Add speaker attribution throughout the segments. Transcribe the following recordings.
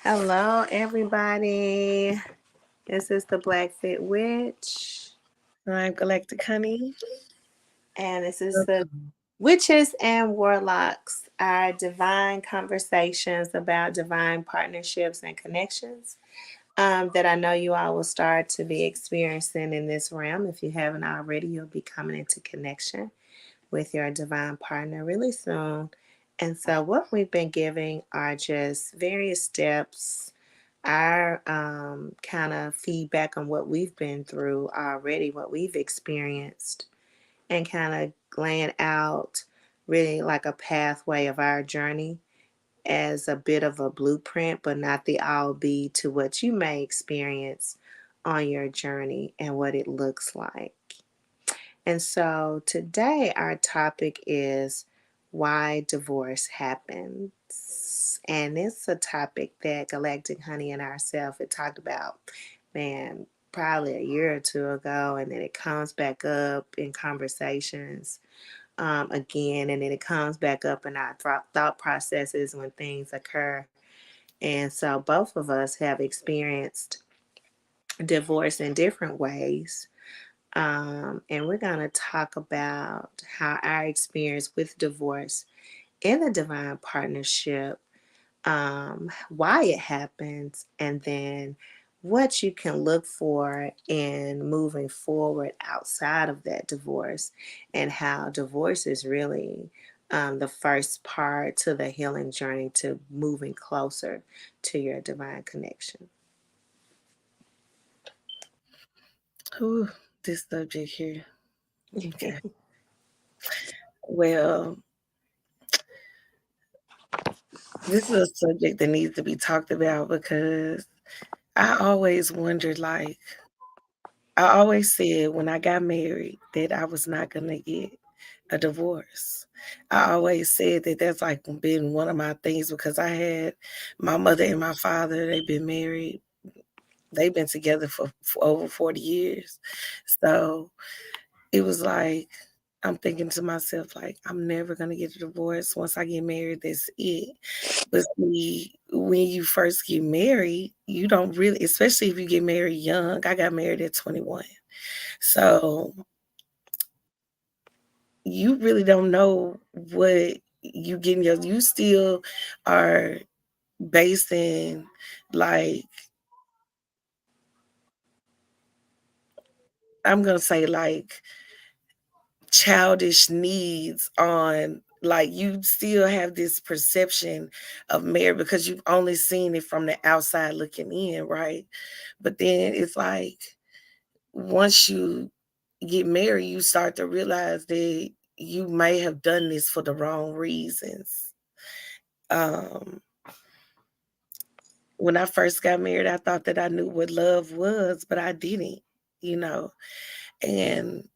Speaker 1: Hello, everybody. This is the Black Fit Witch,
Speaker 2: I'm Galactic Honey.
Speaker 1: and this is the
Speaker 2: Welcome.
Speaker 1: Witches and Warlocks, our divine conversations about divine partnerships and connections that I know you all will start to be experiencing in this realm. If you haven't already, you'll be coming into connection with your divine partner really soon. And so, what we've been giving are just various steps, our kind of feedback on what we've been through already, what we've experienced, and kind of laying out really like a pathway of our journey as a bit of a blueprint, but not the all be to what you may experience on your journey and what it looks like. And so today our topic is why divorce happens. And it's a topic that Galactic Honey and ourselves had talked about, man, probably a year or two ago. And then it comes back up in conversations again. And then it comes back up in our thought processes when things occur. And so both of us have experienced divorce in different ways, and we're going to talk about how our experience with divorce in the divine partnership, why it happens, and then what you can look for in moving forward outside of that divorce, and how divorce is really the first part to the healing journey to moving closer to your divine connection.
Speaker 2: Ooh, this subject here. Okay. Well, this is a subject that needs to be talked about because I always wondered, I always said when I got married that I was not going to get a divorce. I always said that that's like been one of my things because I had my mother and my father, they've been married. They've been together for over 40 years. So it was like I'm thinking to myself, like, I'm never gonna get a divorce. Once I get married, that's it. But see, when you first get married, you don't really, especially if you get married young. I got married at 21. So you really don't know what you still are basing like I'm gonna say like childish needs on like you still have this perception of marriage because you've only seen it from the outside looking in, right? But then it's like once you get married, you start to realize that you may have done this for the wrong reasons. Um, when I first got married, I thought that I knew what love was, but I didn't, you know. And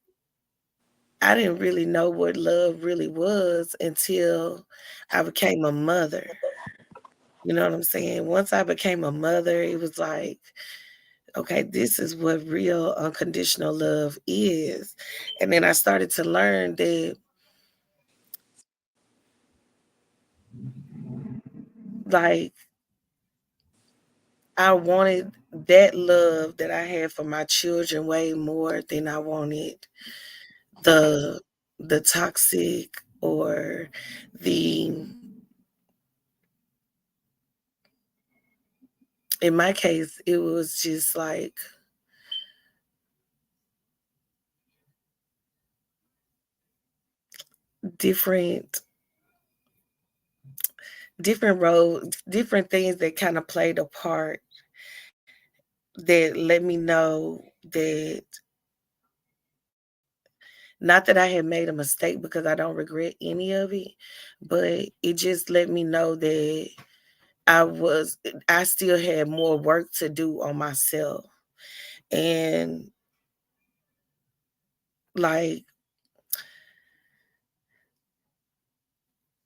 Speaker 2: I didn't really know what love really was until I became a mother. You know what I'm saying? Once I became a mother, it was like, okay, this is what real unconditional love is. And then I started to learn that, like, I wanted that love that I had for my children way more than I wanted the the toxic or the in my case, it was just like different different roles, different things that kind of played a part that let me know that not that I had made a mistake because I don't regret any of it, but it just let me know that I was I still had more work to do on myself. And like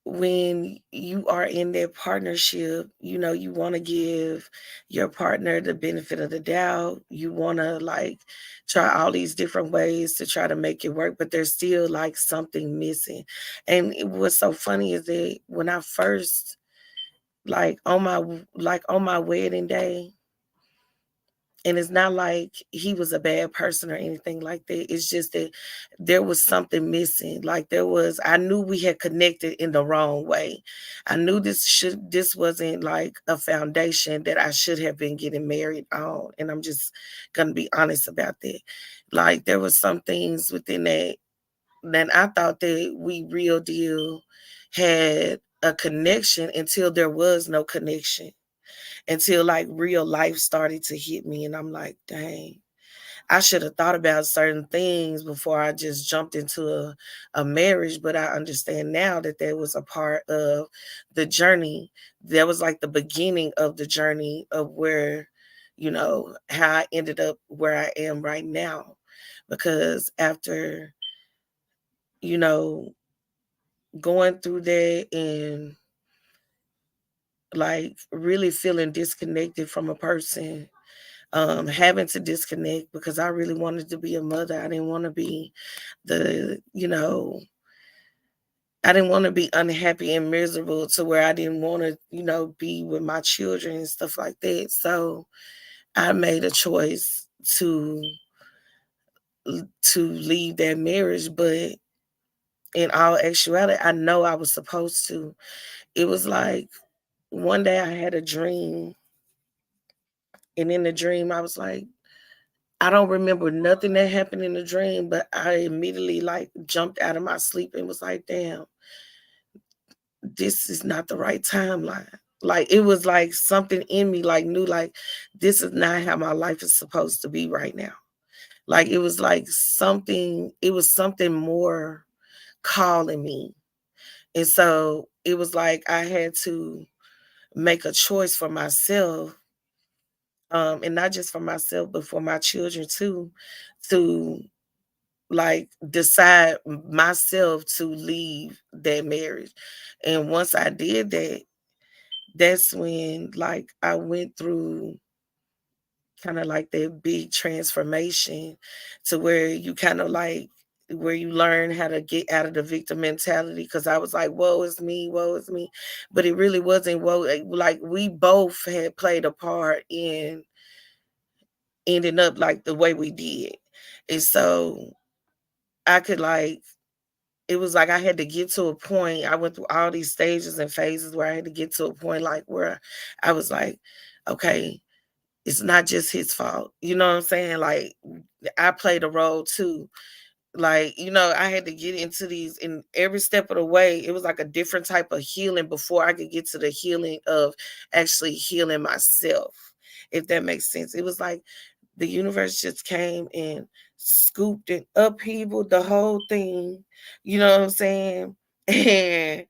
Speaker 2: when you are in that partnership, you know, you want to give your partner the benefit of the doubt. You want to like try all these different ways to try to make it work, but there's still like something missing. And what's so funny is that when I first on my wedding day, and it's not like he was a bad person or anything like that. It's just that there was something missing. Like I knew we had connected in the wrong way. I knew this wasn't like a foundation that I should have been getting married on. And I'm just gonna be honest about that. Like there was some things within that I thought that we real deal had a connection until there was no connection, until like real life started to hit me. And I'm like, dang, I should have thought about certain things before I just jumped into a marriage. But I understand now that that was a part of the journey. That was like the beginning of the journey of where, how I ended up where I am right now. Because after, you know, going through that and like really feeling disconnected from a person, having to disconnect because I really wanted to be a mother. I didn't want to be the, I didn't want to be unhappy and miserable to where I didn't want to, be with my children and stuff like that. So I made a choice to leave that marriage, but in all actuality, I know I was supposed to. It was like one day I had a dream, and in the dream I was like, I don't remember nothing that happened in the dream, but I immediately like jumped out of my sleep and was like, damn, this is not the right timeline. Like it was like something in me like knew like this is not how my life is supposed to be right now. Like it was like it was something more calling me. And so it was like I had to make a choice for myself, and not just for myself, but for my children too, to like decide myself to leave that marriage. And once I did that, that's when like I went through kind of like that big transformation to where you kind of like where you learn how to get out of the victim mentality, because I was like, woe is me, woe is me. But it really wasn't woe. Like we both had played a part in ending up like the way we did. And so I could like it was like I had to get to a point. I went through all these stages and phases where I had to get to a point like where I was like, okay, it's not just his fault. You know what I'm saying? Like I played a role too. Like, I had to get into these in every step of the way. It was like a different type of healing before I could get to the healing of actually healing myself, if that makes sense. It was like the universe just came and scooped and upheavaled the whole thing. You know what I'm saying? And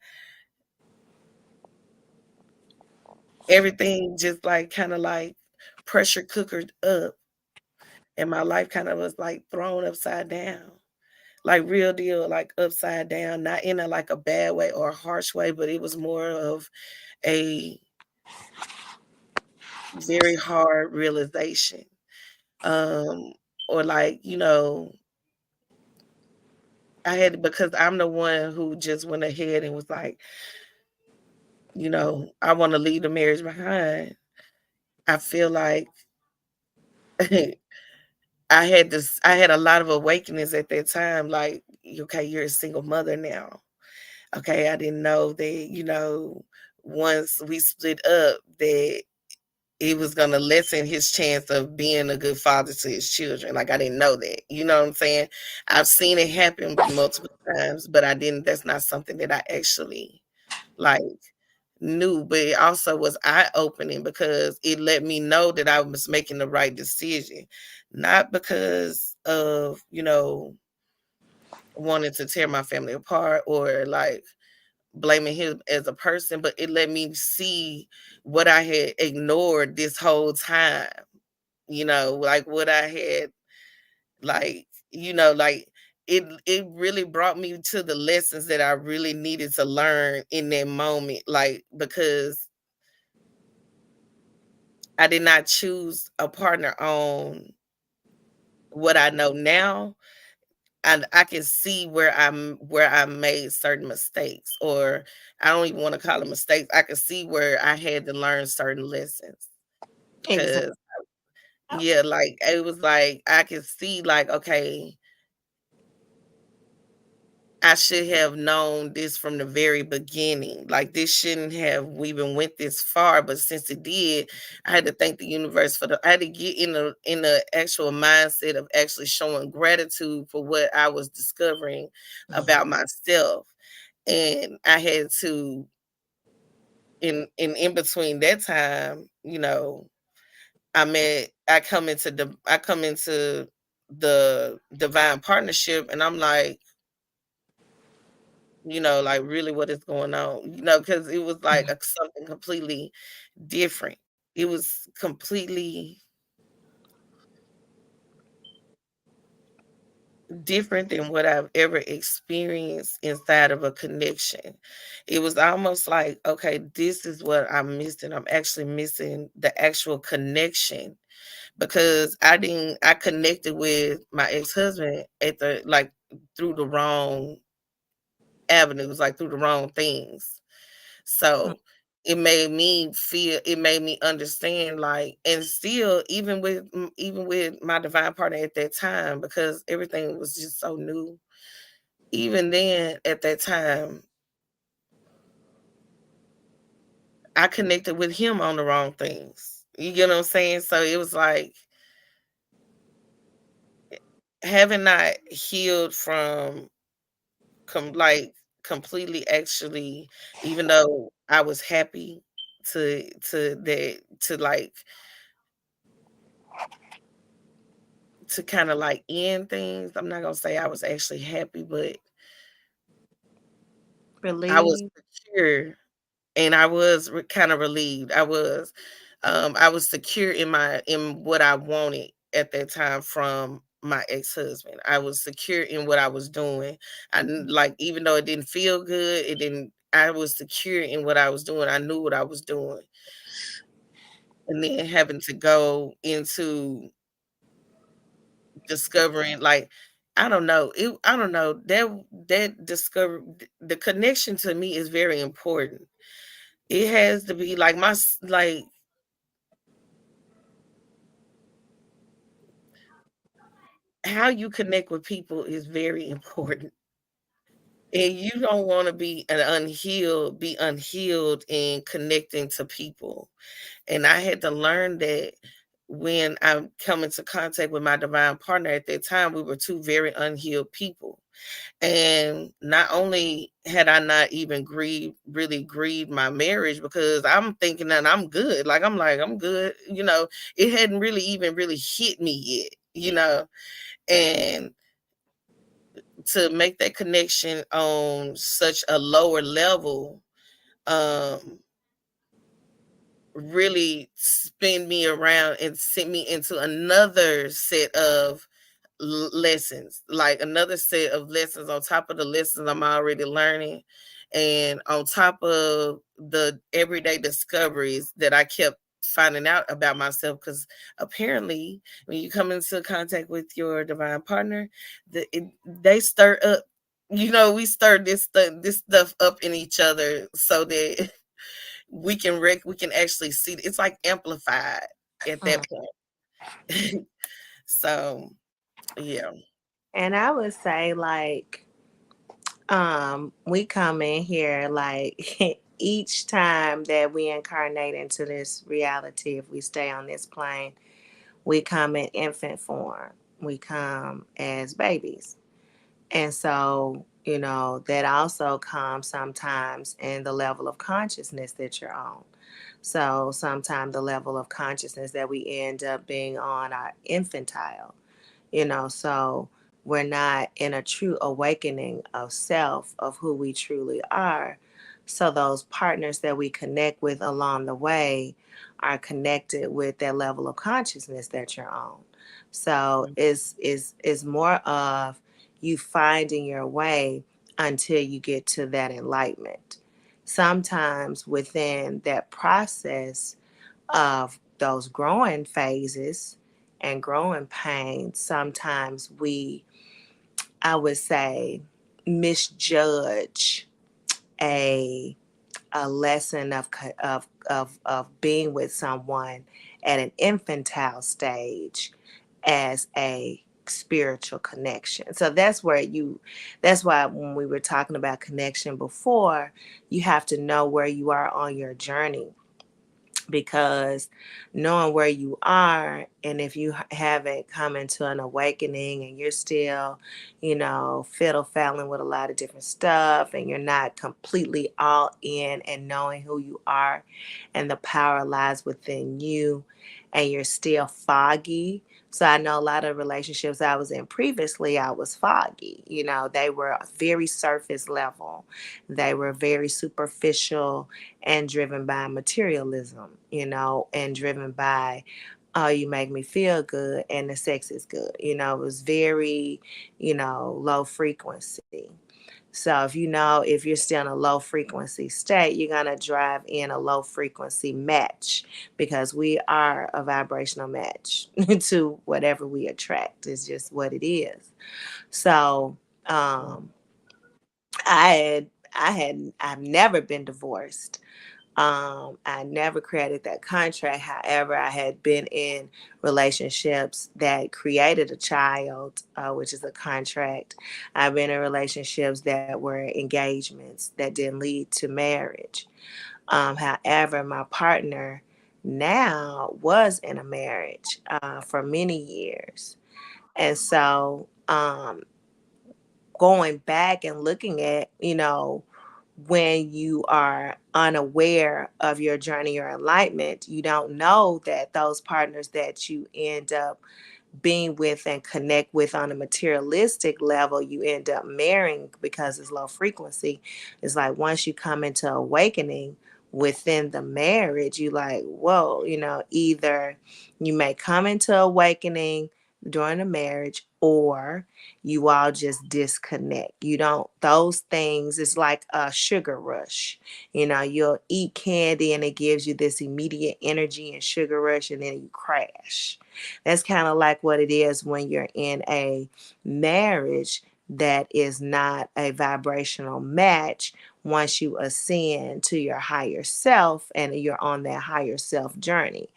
Speaker 2: everything just like kind of like pressure cookered up. And my life kind of was like thrown upside down. Like real deal, like upside down, not in a like a bad way or a harsh way, but it was more of a very hard realization. Um, or like, I had because I'm the one who just went ahead and was like, I want to leave the marriage behind. I feel like I had a lot of awakenings at that time, like, okay, you're a single mother now. Okay, I didn't know that, once we split up that it was gonna lessen his chance of being a good father to his children. Like I didn't know that. You know what I'm saying? I've seen it happen multiple times, but I didn't that's not something that I actually like knew. But it also was eye-opening because it let me know that I was making the right decision. Not because of, wanting to tear my family apart or like blaming him as a person, but it let me see what I had ignored this whole time, like what I had like, like it really brought me to the lessons that I really needed to learn in that moment, like because I did not choose a partner on what I know now. and I can see where I made certain mistakes, or I don't even want to call them mistakes. I can see where I had to learn certain lessons.
Speaker 1: Exactly.
Speaker 2: Cause yeah, like it was like I could see like, okay, I should have known this from the very beginning. Like this shouldn't have we even went this far, but since it did, I had to thank the universe for the. I had to get in the actual mindset of actually showing gratitude for what I was discovering about myself, and I had to in between that time, you know, I come into the divine partnership, and I'm like, you know, like really what is going on, you know, because it was like something completely different. It was completely different than what I've ever experienced inside of a connection. It was almost like, okay, this is what I'm missing. I'm actually missing the actual connection because I connected with my ex-husband at the like through the wrong avenues, like through the wrong things. So it made me understand like, and still even with my divine partner at that time, because everything was just so new. Even then at that time, I connected with him on the wrong things. You get what I'm saying? So it was like having not healed from like completely actually, even though I was happy to like to kind of like end things. I'm not gonna say I was actually happy, but I was
Speaker 1: Relieve.
Speaker 2: secure and I was kind of relieved. I was secure in what I wanted at that time from my ex-husband. I was secure in what I was doing. Like even though it didn't feel good, it didn't I was secure in what I was doing. I knew what I was doing. And then having to go into discovering like I don't know. I don't know. That discover the connection to me is very important. It has to be like like how you connect with people is very important. And you don't want to be unhealed in connecting to people. And I had to learn that when I come into contact with my divine partner at that time, we were two very unhealed people. And not only had I not even really grieved my marriage because I'm thinking that I'm good. Like, I'm good. You know, it hadn't really even really hit me yet, you know. And to make that connection on such a lower level, um, really spin me around and sent me into another set of lessons, like another set of lessons on top of the lessons I'm already learning, and on top of the everyday discoveries that I kept finding out about myself. Because apparently, when you come into contact with your divine partner, they stir up. You know, we stir this stuff up in each other so that we can actually see it's like amplified at that point. So yeah.
Speaker 1: And I would say like we come in here like each time that we incarnate into this reality, if we stay on this plane, we come in infant form. We come as babies. And so, you know, that also comes sometimes in the level of consciousness that you're on. So sometimes the level of consciousness that we end up being on are infantile, you know, so we're not in a true awakening of self, of who we truly are. So those partners that we connect with along the way are connected with that level of consciousness that you're on. So is more of you finding your way until you get to that enlightenment. Sometimes within that process of those growing phases and growing pains, sometimes we I would say, misjudge a lesson of being with someone at an infantile stage as a spiritual connection. So that's why when we were talking about connection before, you have to know where you are on your journey, because knowing where you are, and if you haven't come into an awakening and you're still, fiddle faddling with a lot of different stuff, and you're not completely all in and knowing who you are and the power lies within you, and you're still foggy. So I know a lot of relationships I was in previously, I was foggy. They were very surface level, they were very superficial and driven by materialism, and driven by, oh, you make me feel good and the sex is good. It was very, low frequency. So if you're still in a low frequency state, you're going to drive in a low frequency match, because we are a vibrational match to whatever we attract. It's just what it is. So, I've never been divorced. I never created that contract. However, I had been in relationships that created a child, which is a contract. I've been in relationships that were engagements that didn't lead to marriage. However, my partner now was in a marriage for many years. And so, going back and looking at, when you are unaware of your journey or enlightenment, you don't know that those partners that you end up being with and connect with on a materialistic level, you end up marrying because it's low frequency. It's like once you come into awakening within the marriage, you like, whoa, either you may come into awakening during the marriage, or you all just disconnect. You don't, those things, it's like a sugar rush. You'll eat candy and it gives you this immediate energy and sugar rush, and then you crash. That's kind of like what it is when you're in a marriage that is not a vibrational match. Once you ascend to your higher self and you're on that higher self journey,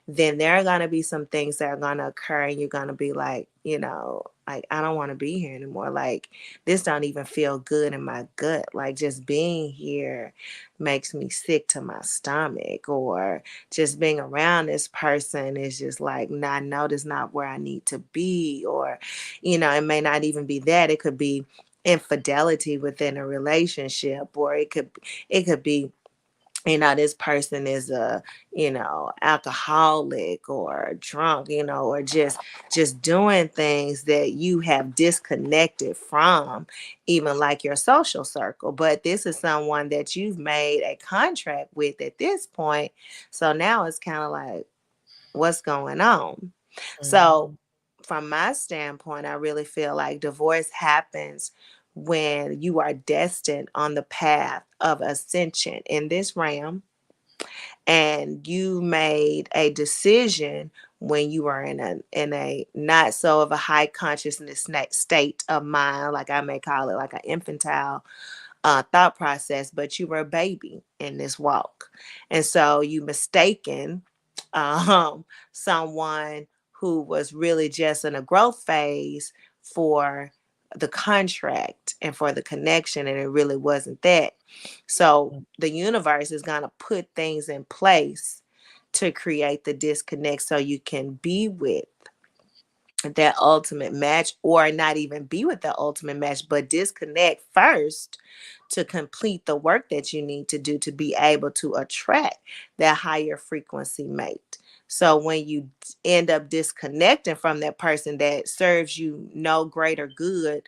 Speaker 1: then there are going to be some things that are going to occur, and you're going to be like, like, I don't want to be here anymore. Like, this don't even feel good in my gut. Like, just being here makes me sick to my stomach, or just being around this person is just like, nah, I know this is not where I need to be. Or, it may not even be that. It could be infidelity within a relationship, or it could be, this person is a, alcoholic or drunk, or just doing things that you have disconnected from, even like your social circle. But this is someone that you've made a contract with at this point. So now it's kind of like, what's going on? So,
Speaker 2: Mhm.
Speaker 1: from my standpoint, I really feel like divorce happens when you are destined on the path of ascension in this realm, and you made a decision when you were in a not so of a high consciousness state of mind, like I may call it, like an infantile thought process, but you were a baby in this walk. And so you mistaken someone who was really just in a growth phase for the contract and for the connection, and it really wasn't that. So the universe is going to put things in place to create the disconnect so you can be with that ultimate match, or not even be with the ultimate match, but disconnect first to complete the work that you need to do to be able to attract that higher frequency mate. So when you end up disconnecting from that person that serves you no greater good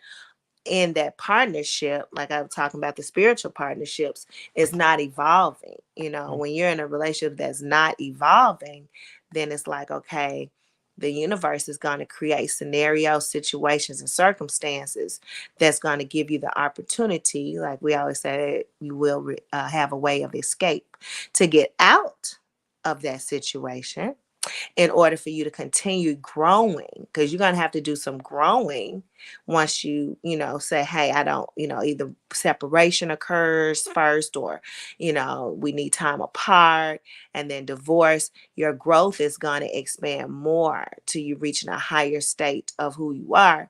Speaker 1: in that partnership, like I was talking about the spiritual partnerships, is not evolving. When you're in a relationship that's not evolving, then it's like, okay, the universe is going to create scenarios, situations, and circumstances that's going to give you the opportunity, like we always say, you will have a way of escape to get out of that situation. in order for you to continue growing, because you're going to have to do some growing once you say, hey, I don't, either separation occurs first, or we need time apart, and then divorce. Your growth is going to expand more to you reaching a higher state of who you are.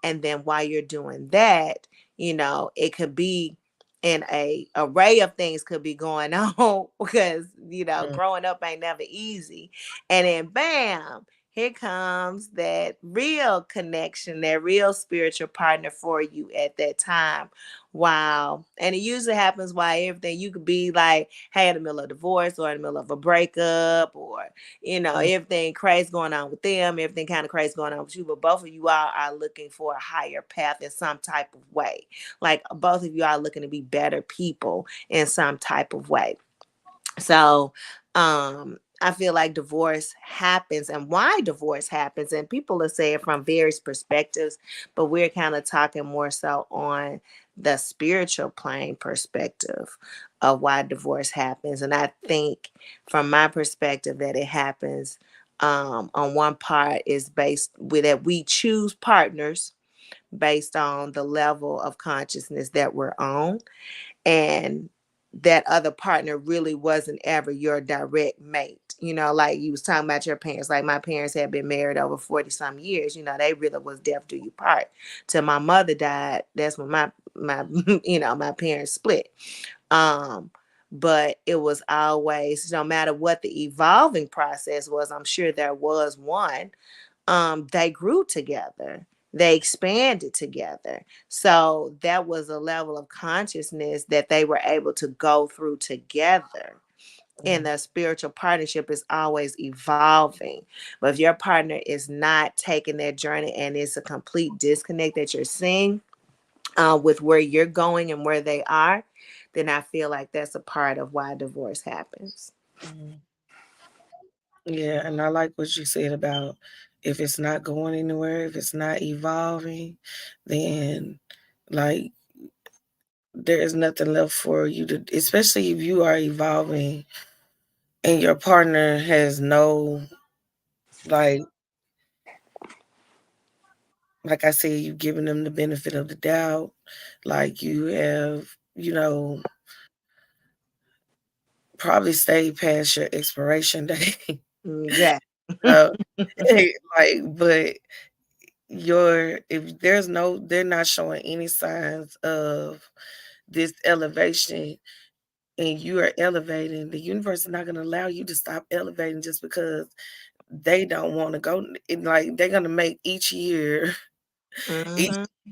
Speaker 1: And then while you're doing that, it could be in a array of things could be going on, because
Speaker 2: Mm,
Speaker 1: growing up ain't never easy. And then bam, here comes that real connection, that real spiritual partner for you at that time. Wow. And it usually happens while everything, you could be like, hey, in the middle of divorce, or in the middle of a breakup, or
Speaker 2: mm,
Speaker 1: everything crazy going on with them, everything kind of crazy going on with you, but both of you all are looking for a higher path in some type of way. Like both of you are looking to be better people in some type of way. So, I feel like divorce happens, and why divorce happens, and people are saying from various perspectives, but we're kind of talking more so on the spiritual plane perspective of why divorce happens. And I think from my perspective that it happens, on one part is based with that we choose partners based on the level of consciousness that we're on, and that other partner really wasn't ever your direct mate. Like you was talking about your parents. Like my parents had been married over 40 some years. They really was death do you part. Till my mother died, that's when my my parents split. Um, but it was always, no matter what the evolving process was, I'm sure there was one, they grew together, they expanded together. So that was a level of consciousness that they were able to go through together. And
Speaker 2: mm.
Speaker 1: the spiritual partnership is always evolving. But if your partner is not taking that journey and it's a complete disconnect that you're seeing, with where you're going and where they are, then I feel like that's a part of why divorce happens.
Speaker 2: Mhm. Yeah, and I like what you said about if it's not going anywhere, if it's not evolving, then like there is nothing left for you to, especially if you are evolving and your partner has no, like like I said, you giving them the benefit of the doubt, like you have, probably stayed past your expiration date.
Speaker 1: Yeah.
Speaker 2: So, like, but if there's no, they're not showing any signs of this elevation, and you are elevating, the universe is not going to allow you to stop elevating just because they don't want to go. Like they're going to make each
Speaker 1: Hmm.
Speaker 2: year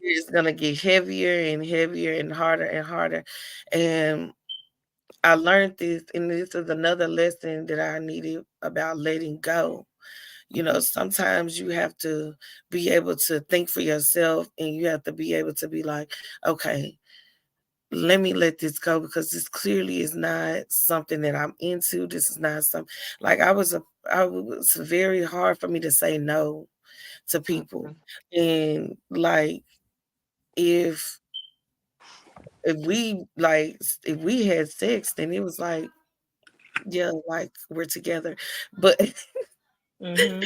Speaker 2: is going to get heavier and heavier and harder. And I learned this, and this is another lesson that I needed about letting go. Sometimes you have to be able to think for yourself, and you have to be able to be like, okay, let me let this go because this clearly is not something that I'm into. This is not something like I was very hard for me to say no to people. And like if if we had sex, then it was like, yeah, like we're together. But
Speaker 1: Hmm.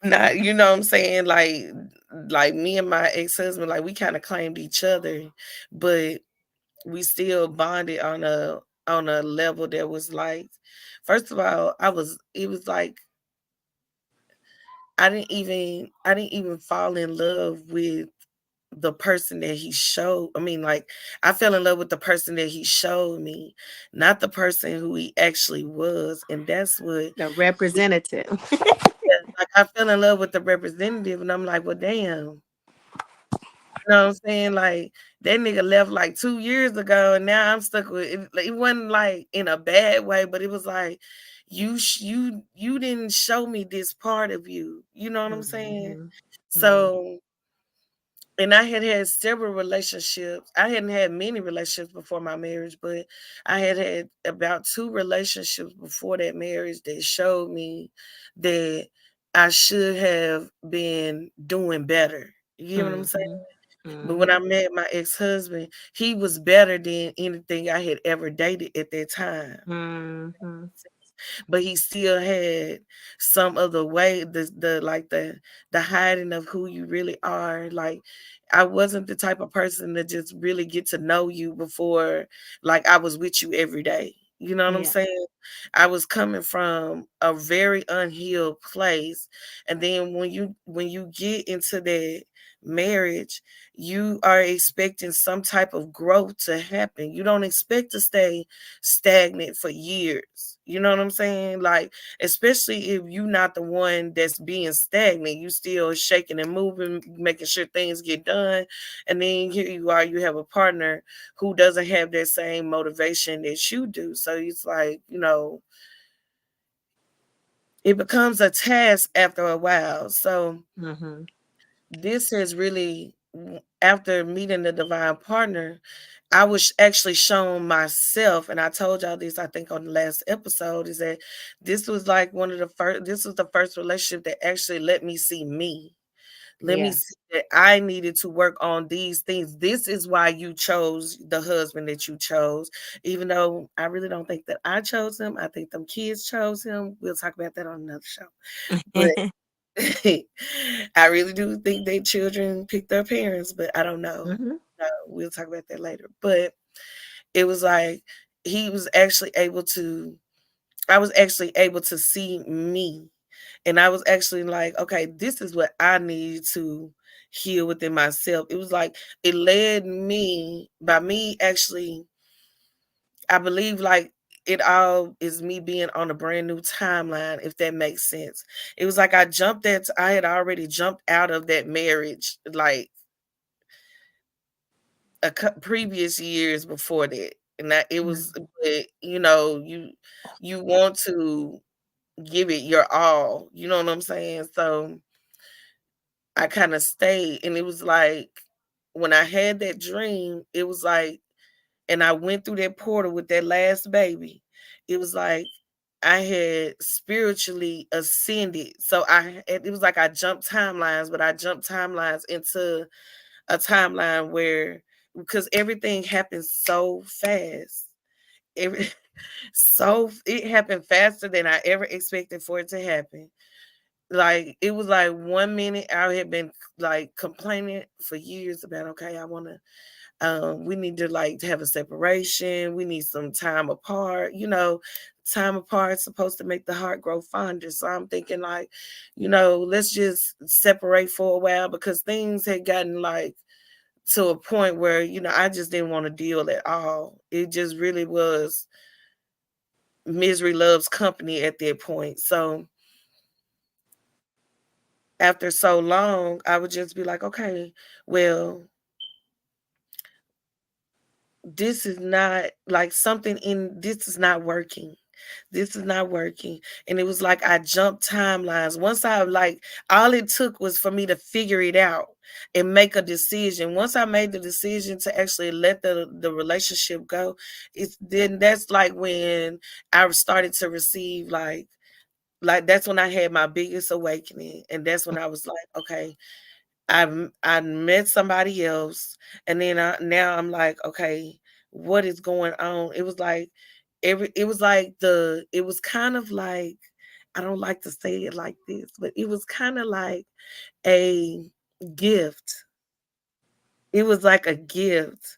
Speaker 2: not, you know what I'm saying? Like me and my ex-husband, like we kind of claimed each other, but we still bonded on a level that was like, first of all, it was like I didn't even fall in love with the person that he showed. I mean, like I fell in love with the person that he showed me, not the person who he actually was. And that's what,
Speaker 1: The representative.
Speaker 2: yeah, like I fell in love with the representative, and I'm like, well, damn. You know what I'm saying? Like that nigga left like 2 years ago, and now I'm stuck with it. Like, it wasn't like in a bad way, but it was like you didn't show me this part of you. You know what I'm saying?
Speaker 1: Hmm. Hmm.
Speaker 2: So, and I had had several relationships. I hadn't had many relationships before my marriage, but I had had about 2 relationships before that marriage that showed me that I should have been doing better. You get what I'm saying?
Speaker 1: Hmm.
Speaker 2: But when
Speaker 1: Hmm.
Speaker 2: I met my ex-husband, he was better than anything I had ever dated at that time.
Speaker 1: Hmm.
Speaker 2: but he still had some of the way, the hiding of who you really are. Like, I wasn't the type of person to just really get to know you before, like, I was with you every day. You know what I'm
Speaker 1: Yeah.
Speaker 2: saying? I was coming from a very unhealed place. And then when you get into that marriage, you are expecting some type of growth to happen. You don't expect to stay stagnant for years. You know what I'm saying? Like, especially if you're not the one that's being stagnant, you still shaking and moving, making sure things get done. And then here you are, you have a partner who doesn't have that same motivation that you do. So it's like, it becomes a task after a while. So
Speaker 1: Mm-hmm.
Speaker 2: this has really, after meeting the divine partner, I was actually shown myself, and I told y'all this, I think, on the last episode, is that this was like this was the first relationship that actually let me see me. Let me
Speaker 1: Yeah.
Speaker 2: see that I needed to work on these things. This is why you chose the husband that you chose, even though I really don't think that I chose him. I think them kids chose him. We'll talk about that on another show. But I really do think they children pick their parents, but I don't know.
Speaker 1: Mm-hmm.
Speaker 2: We'll talk about that later. But it was like he was actually able to, I was actually able to see me. And I was actually like, okay, this is what I need to heal within myself. It was like it led me, by me actually, I believe, like, it all is me being on a brand new timeline, if that makes sense. It was like I had already jumped out of that marriage, like previous years before that. And that it was, but, you want to give it your all. You know what I'm saying? So I kind of stayed, and it was like when I had that dream, it was like, and I went through that portal with that last baby. It was like I had spiritually ascended. So it was like I jumped timelines, but I jumped timelines into a timeline where, because everything happened so fast. Every so it happened faster than I ever expected for it to happen. Like, it was like 1 minute I had been like complaining for years about, okay, I want to, we need to like have a separation. We need some time apart. Time apart is supposed to make the heart grow fonder. So I'm thinking, like, let's just separate for a while, because things had gotten like to a point where, I just didn't want to deal at all. It just really was misery loves company at that point. So after so long, I would just be like, okay, well, this is not like something in this is not working. This is not working. And it was like I jumped timelines. Once I like, all it took was for me to figure it out and make a decision. Once I made the decision to actually let the relationship go, it's then that's like when I started to receive like that's when I had my biggest awakening. And that's when I was like, okay, I met somebody else, and then now I'm like, okay, what is going on? It was like it was kind of like, I don't like to say it like this, but it was kind of like a gift. It was like a gift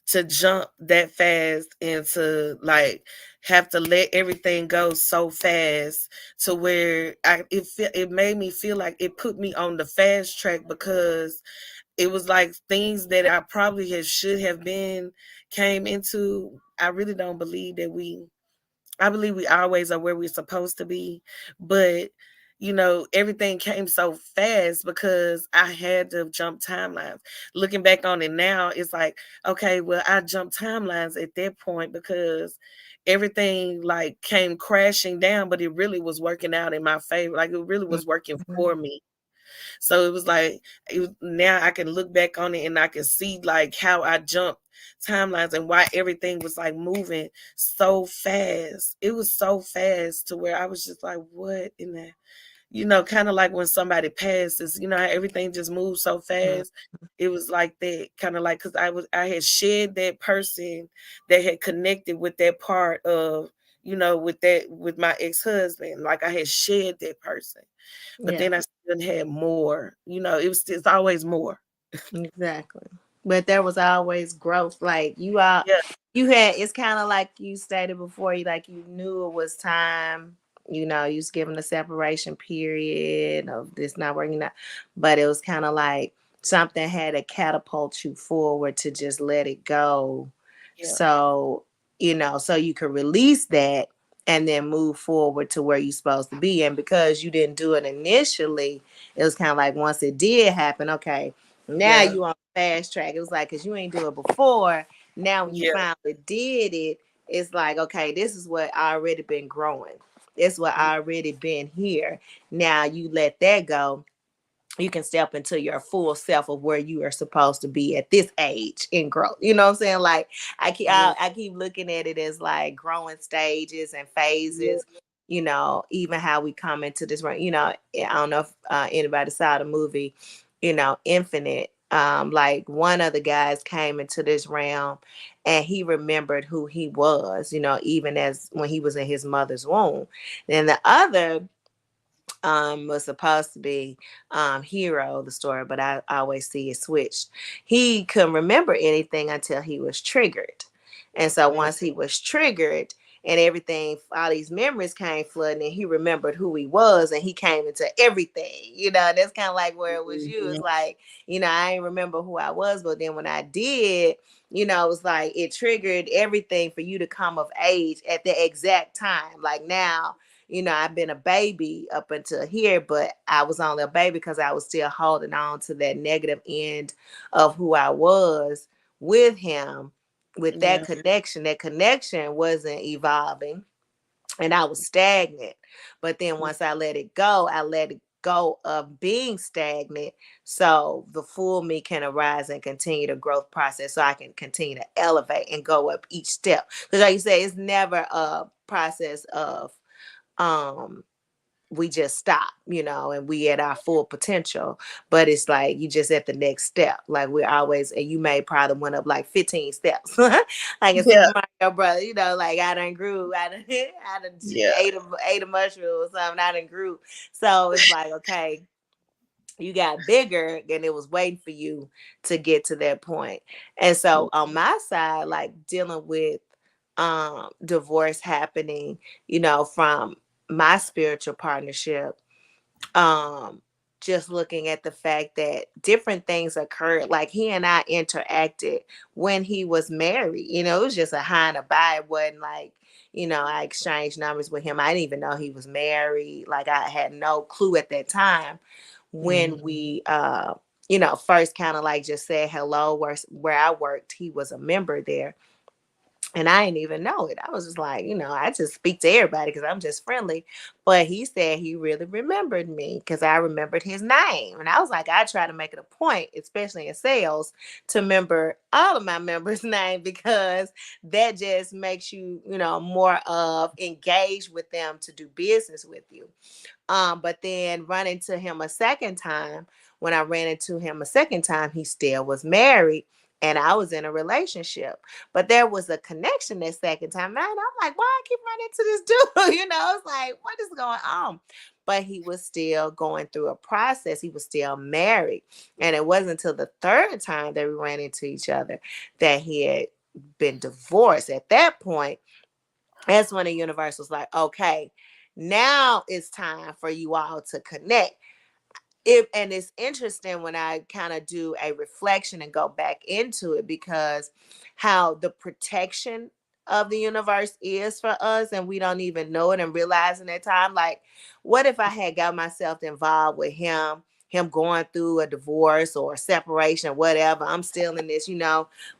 Speaker 2: to jump that fast and to like have to let everything go so fast, to where it made me feel like it put me on the fast track, because it was like things that I probably should have been came into. I really don't believe that I believe we always are where we're supposed to be, but everything came so fast because I had to jump timelines. Looking back on it now, it's like, okay, well, I jumped timelines at that point because everything like came crashing down, but it really was working out in my favor. Like, it really was working
Speaker 1: Mm-hmm.
Speaker 2: for me. So it was like, now I can look back on it and I can see like how I jumped timelines and why everything was like moving so fast. It was so fast to where I was just like, what in the, kind of like when somebody passes, how everything just moves so fast. It was like that, kind of like, because I had shed that person that had connected with that part of with my ex-husband. Like I had shed that person, but
Speaker 1: Yeah.
Speaker 2: then I still had more. It's always more.
Speaker 1: Exactly. But there was always growth. Like
Speaker 2: Yeah,
Speaker 1: you had, it's kind of like you stated before, you knew it was time, you was given a separation period of this not working out. But it was kind of like something had to catapult you forward to just let it go.
Speaker 2: yeah,
Speaker 1: So, so you could release that and then move forward to where you're supposed to be. And because you didn't do it initially, it was kind of like once it did happen, okay, now
Speaker 2: yeah,
Speaker 1: you on fast track. It was like, because you ain't do it before. Now when you
Speaker 2: yeah,
Speaker 1: finally did it, it's like, okay, this is what I already been growing. It's what
Speaker 2: yeah,
Speaker 1: I already been here. Now you let that go, you can step into your full self of where you are supposed to be at this age in growth. You know what I'm saying? Like
Speaker 2: yeah,
Speaker 1: I keep looking at it as like growing stages and
Speaker 2: yeah,
Speaker 1: phases. Even how we come into this right. I don't know if anybody saw the movie, Infinite. Like one of the guys came into this realm and he remembered who he was, even as when he was in his mother's womb. Then the other was supposed to be Hero, the story, but I always see it switched. He couldn't remember anything until he was triggered. And so
Speaker 2: mm,
Speaker 1: once he was triggered and everything, all these memories came flooding and he remembered who he was and he came into everything. That's kind of like where it was you. It's
Speaker 2: mhm,
Speaker 1: like, I ain't remember who I was, but then when I did, it was like it triggered everything for you to come of age at the exact time. Like now, I've been a baby up until here, but I was only a baby because I was still holding on to that negative end of who I was with him, with that
Speaker 2: yeah,
Speaker 1: connection. That connection wasn't evolving and I was stagnant. But then once I let it go of being stagnant so the full me can arise and continue the growth process so I can continue to elevate and go up each step. Because like you say, it's never a process of um we just stop, and we at our full potential. But it's like you just at the next step. Like we're always, and you may probably went up like 15 steps, like a
Speaker 2: yeah,
Speaker 1: Super Mario brother. Like I done grew, I done
Speaker 2: yeah,
Speaker 1: ate a mushroom or something. I done grew. So it's like okay, you got bigger and it was waiting for you to get to that point. And so on my side, like dealing with divorce happening, from my spiritual partnership, um just looking at the fact that different things occurred, like he and I interacted when he was married. It was just a high and a by. It wasn't like, I exchanged numbers with him. I didn't even know he was married. Like I had no clue at that time when
Speaker 2: mhm,
Speaker 1: we first kind of like just said hello. Where I worked, he was a member there and I didn't even know it. I was just like, I just speak to everybody because I'm just friendly. But he said he really remembered me because I remembered his name. And I was like, I try to make it a point, especially in sales, to remember all of my members' name because that just makes you, more of engaged with them to do business with you. But then run into him a second time. When I ran into him a second time, he still was married and I was in a relationship. But there was a connection that second time. And I'm like, why I keep running into this dude? It's like, what is going on? But he was still going through a process. He was still married. And it wasn't until the third time that we ran into each other that he had been divorced. At that point, that's when the universe was like, okay, now it's time for you all to connect. And it's interesting when I kind of do a reflection and go back into it because how the protection of the universe is for us and we don't even know it and realizing that time. Like, what if I had got myself involved with him going through a divorce or a separation, whatever? I'm still in this,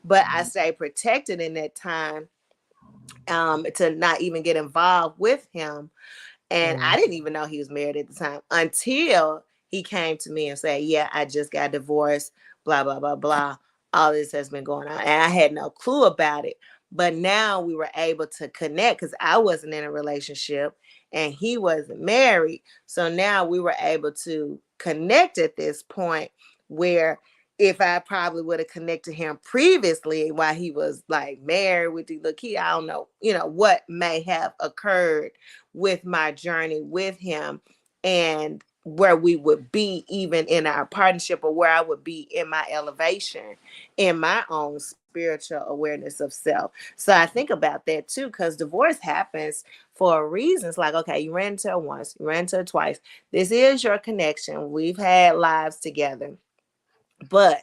Speaker 1: but I stay protected in that time to not even get involved with him. And
Speaker 2: mhm,
Speaker 1: I didn't even know he was married at the time until he came to me and said, yeah, I just got divorced, blah, blah, blah, blah. All this has been going on. And I had no clue about it. But now we were able to connect because I wasn't in a relationship and he wasn't married. So now we were able to connect at this point where if I probably would have connected him previously while he was like married with the little kid, I don't know, what may have occurred with my journey with him and where we would be even in our partnership, or where I would be in my elevation in my own spiritual awareness of self. So I think about that too, because divorce happens for reasons like, okay, you ran into her once, you ran into her twice. This is your connection. We've had lives together. But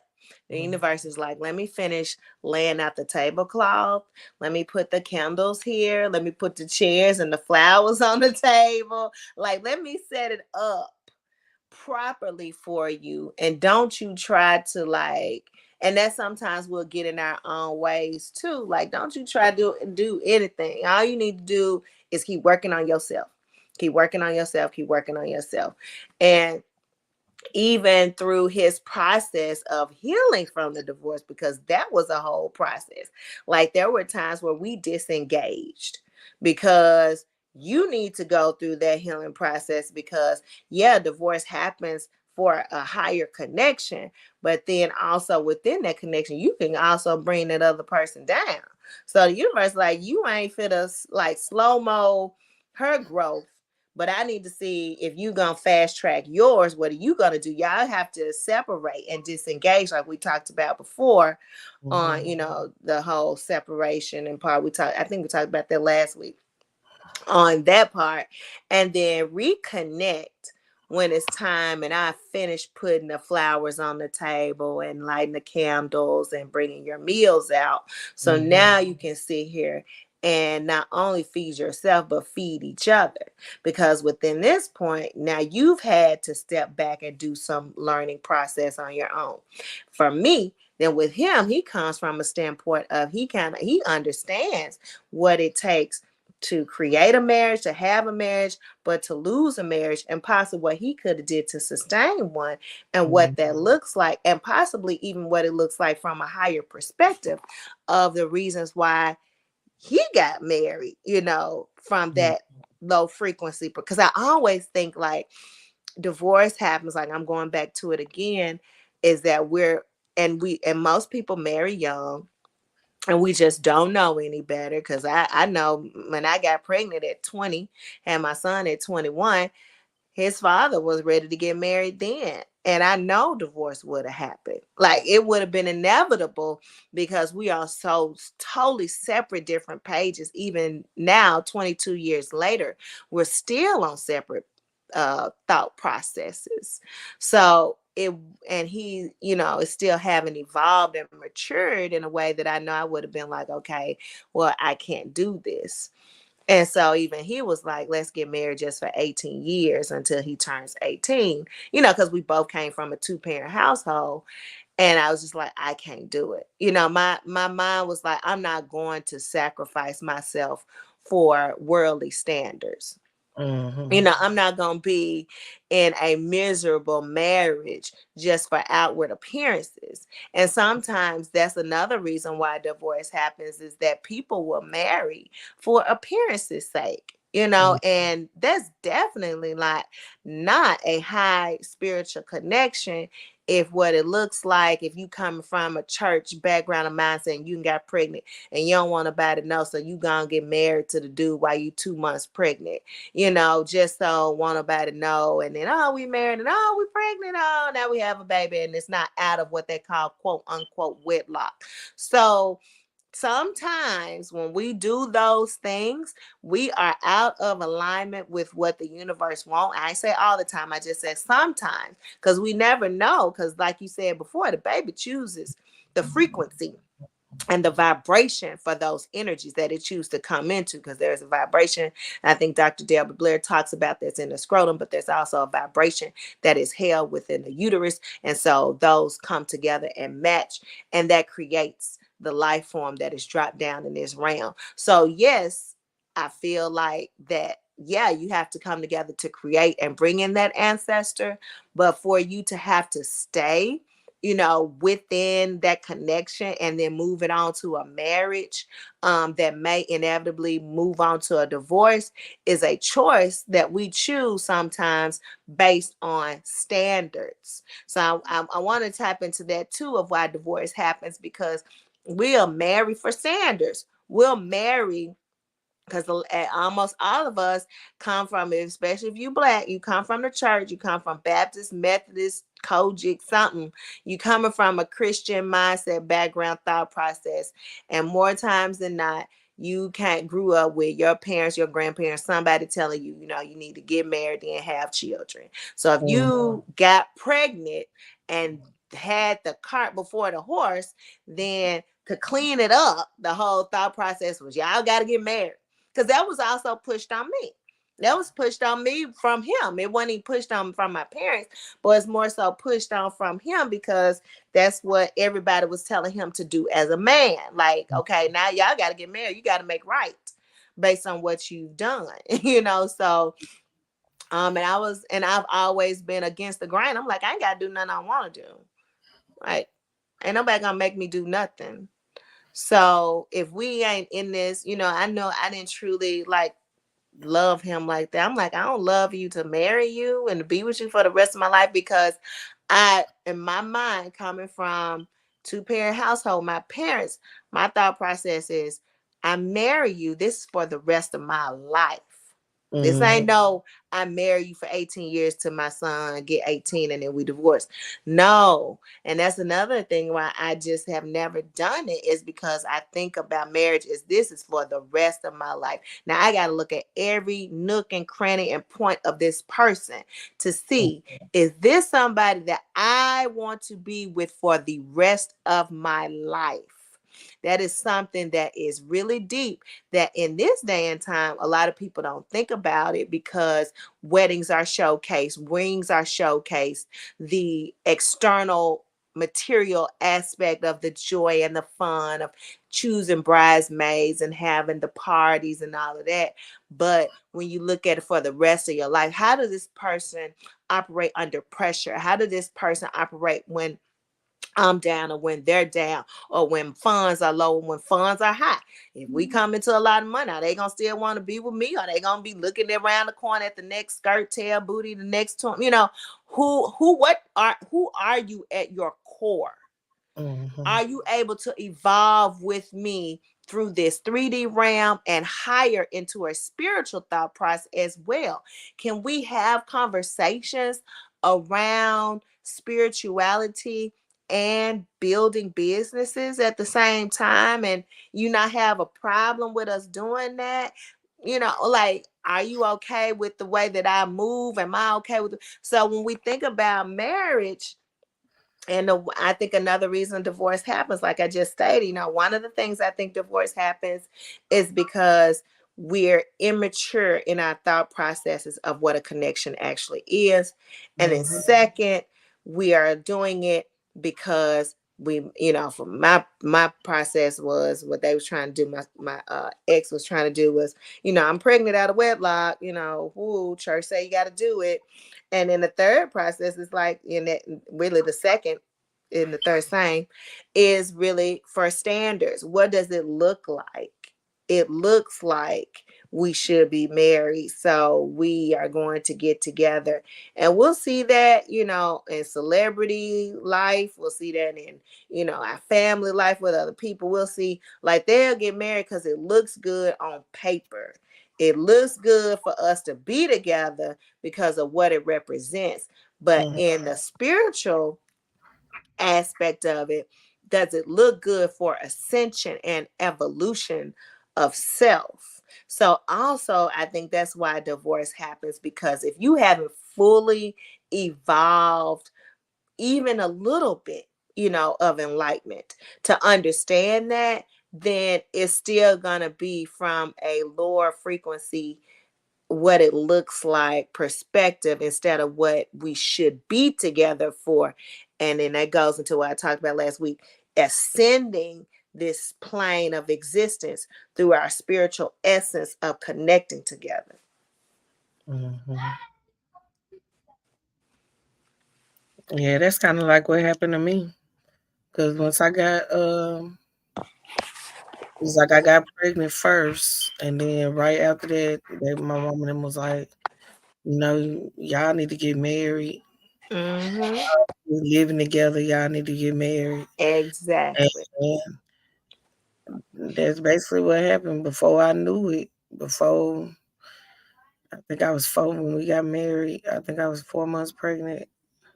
Speaker 1: the universe is like, let me finish laying out the tablecloth. Let me put the candles here. Let me put the chairs and the flowers on the table. Like, let me set it up properly for you. And don't you try to and that sometimes we'll get in our own ways too. Like, don't you try to do anything. All you need to do is keep working on yourself. Keep working on yourself. Keep working on yourself. And even through his process of healing from the divorce, because that was a whole process. Like, there were times where we disengaged because you need to go through that healing process, because divorce happens for a higher connection, but then also within that connection you can also bring that other person down. So the universe like, you ain't fit us like slow-mo her growth, but I need to see if you gonna fast track yours. What are you gonna do? Y'all have to separate and disengage, like we talked about before on the whole separation and part. I think we talked about that last week on that part, and then reconnect when it's time and I finish putting the flowers on the table and lighting the candles and bringing your meals out. So now you can sit here and not only feed yourself, but feed each other. Because within this point, now you've had to step back and do some learning process on your own. For me, then with him, he comes from a standpoint of he understands what it takes to create a marriage, to have a marriage, but to lose a marriage, and possibly what he could have did to sustain one, and what that looks like, and possibly even what it looks like from a higher perspective of the reasons why he got married, from that low frequency. Because I always think like divorce happens, like I'm going back to it again, is that and most people marry young, and we just don't know any better. Because I know when I got pregnant at 20, had my son at 21, his father was ready to get married then. And I know divorce would have happened. Like, it would have been inevitable, because we are so totally separate, different pages. Even now, 22 years later, we're still on separate thought processes. So he, is still haven't evolved and matured in a way that I know I would have been like, okay, well, I can't do this. And so even he was like, let's get married just for 18 years until he turns 18, because we both came from a 2-parent household. And I was just like, I can't do it. My mind was like, I'm not going to sacrifice myself for worldly standards. I'm not going to be in a miserable marriage just for outward appearances. And sometimes that's another reason why divorce happens, is that people will marry for appearances' sake. And that's definitely like not a high spiritual connection. If what it looks like, if you come from a church background of mindset and you got pregnant and you don't want nobody to know, so you gonna get married to the dude while you 2 months pregnant, just so want nobody to know. And then, oh, we married, and oh, we pregnant. Oh, now we have a baby, and it's not out of what they call quote unquote wedlock. So sometimes when we do those things, we are out of alignment with what the universe wants. I say all the time, I just say sometimes, because we never know. Because like you said before, the baby chooses the frequency and the vibration for those energies that it chooses to come into, because there's a vibration. I think Dr. Delbert Blair talks about this in the scrotum, but there's also a vibration that is held within the uterus. And so those come together and match, and that creates the life form that is dropped down in this realm. So yes, I feel like that, you have to come together to create and bring in that ancestor. But for you to have to stay within that connection and then moving on to a marriage that may inevitably move on to a divorce is a choice that we choose sometimes based on standards. So I want to tap into that too of why divorce happens, because we are married for standards. We'll marry because almost all of us come from, especially if you Black, you come from the church, you come from Baptist, Methodist, Kojic, something. You coming from a Christian mindset, background, thought process, and more times than not, you can't grew up with your parents, your grandparents, somebody telling you, you need to get married and have children. So if you got pregnant and had the cart before the horse, then to clean it up, the whole thought process was y'all got to get married, because that was also pushed on me. That was pushed on me from him. It wasn't even pushed on from my parents, but it's more so pushed on from him because that's what everybody was telling him to do as a man. Like, okay, now y'all got to get married. You got to make right based on what you've done, So, and I've always been against the grain. I'm like, I ain't got to do nothing I want to do. Like, ain't nobody gonna make me do nothing. So if we ain't in this, I know I didn't truly like love him like that. I'm like, I don't love you to marry you and to be with you for the rest of my life, because in my mind, coming from two-parent household, my parents, my thought process is, I marry you. This is for the rest of my life. This ain't no, I marry you for 18 years to my son, get 18, and then we divorce. No. And that's another thing why I just have never done it, is because I think about marriage as this is for the rest of my life. Now I got to look at every nook and cranny and point of this person to see, is this somebody that I want to be with for the rest of my life? That is something that is really deep, that in this day and time, a lot of people don't think about it, because weddings are showcased, rings are showcased, the external material aspect of the joy and the fun of choosing bridesmaids and having the parties and all of that. But when you look at it for the rest of your life, how does this person operate under pressure? How does this person operate when I'm down, or when they're down, or when funds are low, and when funds are high? If we come into a lot of money, are they gonna still want to be with me? Are they gonna be looking around the corner at the next skirt, tail, booty, the next one? Who are you at your core? Are you able to evolve with me through this 3D realm and higher into a spiritual thought process as well? Can we have conversations around spirituality and building businesses at the same time, and you not have a problem with us doing that? Like, are you okay with the way that I move? Am I okay with it? So when we think about marriage, and I think another reason divorce happens, like I just stated, one of the things I think divorce happens is because we're immature in our thought processes of what a connection actually is. And then second, we are doing it because for my process was what they was trying to do. My ex was trying to do was, I'm pregnant out of wedlock, church say you got to do it. And then the third process is like, really the second in the third sign is really for standards. What does it look like? It looks like we should be married, so we are going to get together. And we'll see that, in celebrity life. We'll see that in, our family life with other people. We'll see, like, they'll get married because it looks good on paper. It looks good for us to be together because of what it represents. But in the spiritual aspect of it, does it look good for ascension and evolution of self? So also, I think that's why divorce happens, because if you haven't fully evolved even a little bit, of enlightenment to understand that, then it's still going to be from a lower frequency, what it looks like perspective, instead of what we should be together for. And then that goes into what I talked about last week, ascending this plane of existence through our spiritual essence of connecting together.
Speaker 2: Yeah, that's kind of like what happened to me. Cause once I got it's like I got pregnant first, and then right after that, my mom and them was like, y'all need to get married.
Speaker 1: Mm-hmm.
Speaker 2: We living together, y'all need to get married.
Speaker 1: Exactly.
Speaker 2: And that's basically what happened before I knew it. Before I think I was 4 when we got married. I think I was 4 months pregnant.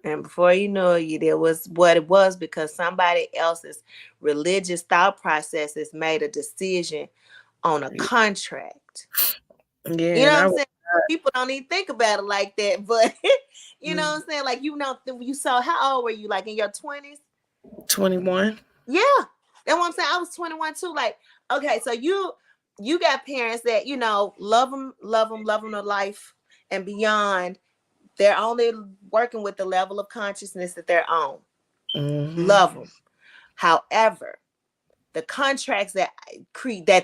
Speaker 1: And before you know it, there was what it was because somebody else's religious thought processes made a decision on a contract. You
Speaker 2: Yeah,
Speaker 1: know
Speaker 2: and
Speaker 1: what
Speaker 2: I
Speaker 1: I'm
Speaker 2: was
Speaker 1: saying? People don't even think about it like that, but you know what I'm saying? Like you saw how old were you? Like in your 20s?
Speaker 2: 21.
Speaker 1: Yeah. That's what I'm saying. I was 21 too. Like, okay, so you got parents that, love them to life and beyond. They're only working with the level of consciousness that they're on.
Speaker 2: Mm-hmm.
Speaker 1: Love them. However, the contracts that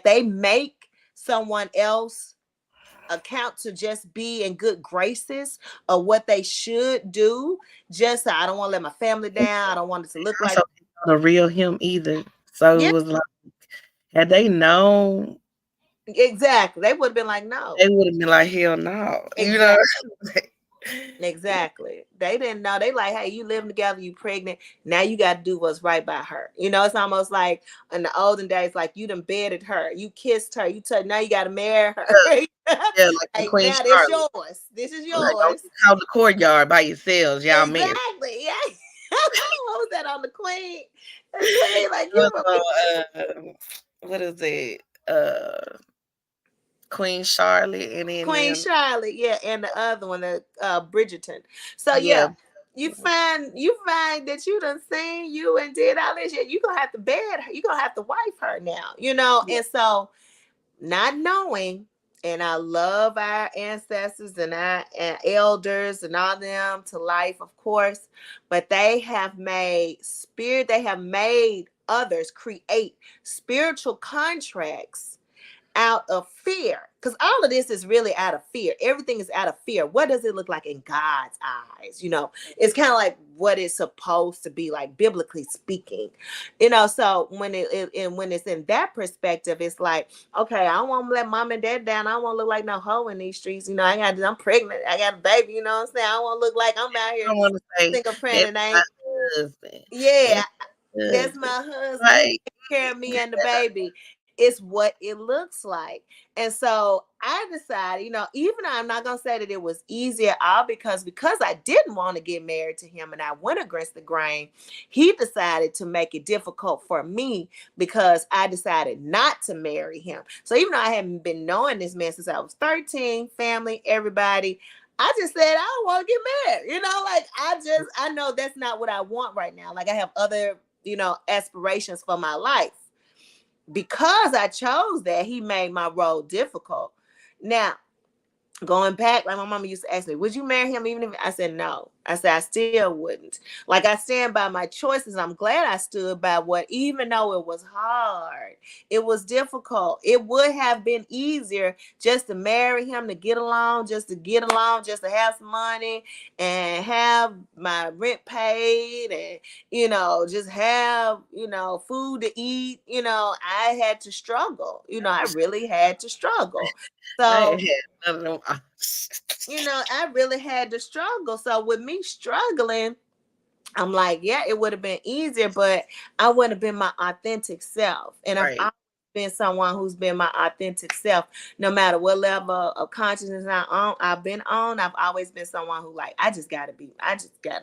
Speaker 1: they make someone else account to just be in good graces of what they should do. Just I don't want to let my family down. I don't want it to look
Speaker 2: Also,
Speaker 1: like
Speaker 2: the real him either. So
Speaker 1: yeah,
Speaker 2: it was like, had they known,
Speaker 1: exactly. They would have been like, no.
Speaker 2: they would have been like, hell no.
Speaker 1: Exactly. Exactly. They didn't know. They like, hey, you living together, you pregnant. Now you got to do what's right by her. It's almost like in the olden days, like you done bedded her, you kissed her, you touched. Now you got to marry her.
Speaker 2: Yeah, like in
Speaker 1: Like
Speaker 2: Queen
Speaker 1: now, this
Speaker 2: Charlotte.
Speaker 1: yours. This is
Speaker 2: Like, don't
Speaker 1: yours.
Speaker 2: get caught in the courtyard by yourselves. Y'all married.
Speaker 1: Exactly. Yeah. What was that on the Queen? The Queen, like
Speaker 2: It was
Speaker 1: you
Speaker 2: what is it? Queen Charlotte, and then
Speaker 1: Queen
Speaker 2: them.
Speaker 1: Charlotte, yeah, and the other one, the Bridgerton. So
Speaker 2: Yeah,
Speaker 1: yeah, you find that you done seen you and did all this shit. You gonna have to bed her. You gonna have to wife her now.
Speaker 2: yeah.
Speaker 1: And so not knowing, and I love our ancestors and our elders and all them to life, of course, but they have made spirit. They have made others create spiritual contracts out of fear, because all of this is really out of fear. Everything is out of fear. What does it look like in God's eyes? It's kind of like what it's supposed to be like, biblically speaking. So when it's in that perspective, it's like, okay, I don't want to let mom and dad down. I don't want to look like no hoe in these streets. I'm pregnant, I got a baby. You know what I'm saying? I don't want to look like I'm out
Speaker 2: I
Speaker 1: here
Speaker 2: don't want to say
Speaker 1: single parent
Speaker 2: that's
Speaker 1: and I
Speaker 2: my
Speaker 1: ain't.
Speaker 2: husband.
Speaker 1: Yeah,
Speaker 2: That's my
Speaker 1: that's
Speaker 2: husband.
Speaker 1: my husband. He
Speaker 2: Right.
Speaker 1: take care of me and the baby. It's what it looks like. And so I decided, even though I'm not gonna say that it was easy at all, because I didn't want to get married to him and I went against the grain, he decided to make it difficult for me because I decided not to marry him. So even though I hadn't been knowing this man since I was 13, family, everybody, I just said I don't want to get married. Like I know that's not what I want right now. Like I have other, aspirations for my life. Because I chose that, he made my role difficult. Now, going back, like my mama used to ask me, would you marry him even if I said no? I said I still wouldn't. Like I stand by my choices. I'm glad I stood by what, even though it was hard, it was difficult. It would have been easier just to marry him, to get along, just to have some money and have my rent paid and just have, food to eat. I had to struggle. I really had to struggle.
Speaker 2: I ain't
Speaker 1: So
Speaker 2: had none of them.
Speaker 1: I really had to struggle. So with me struggling, I'm like, yeah, it would have been easier, but I wouldn't have been my authentic self. And I've
Speaker 2: Right.
Speaker 1: always been someone who's been my authentic self, no matter what level of consciousness I've been on. I've always been someone who like, I just gotta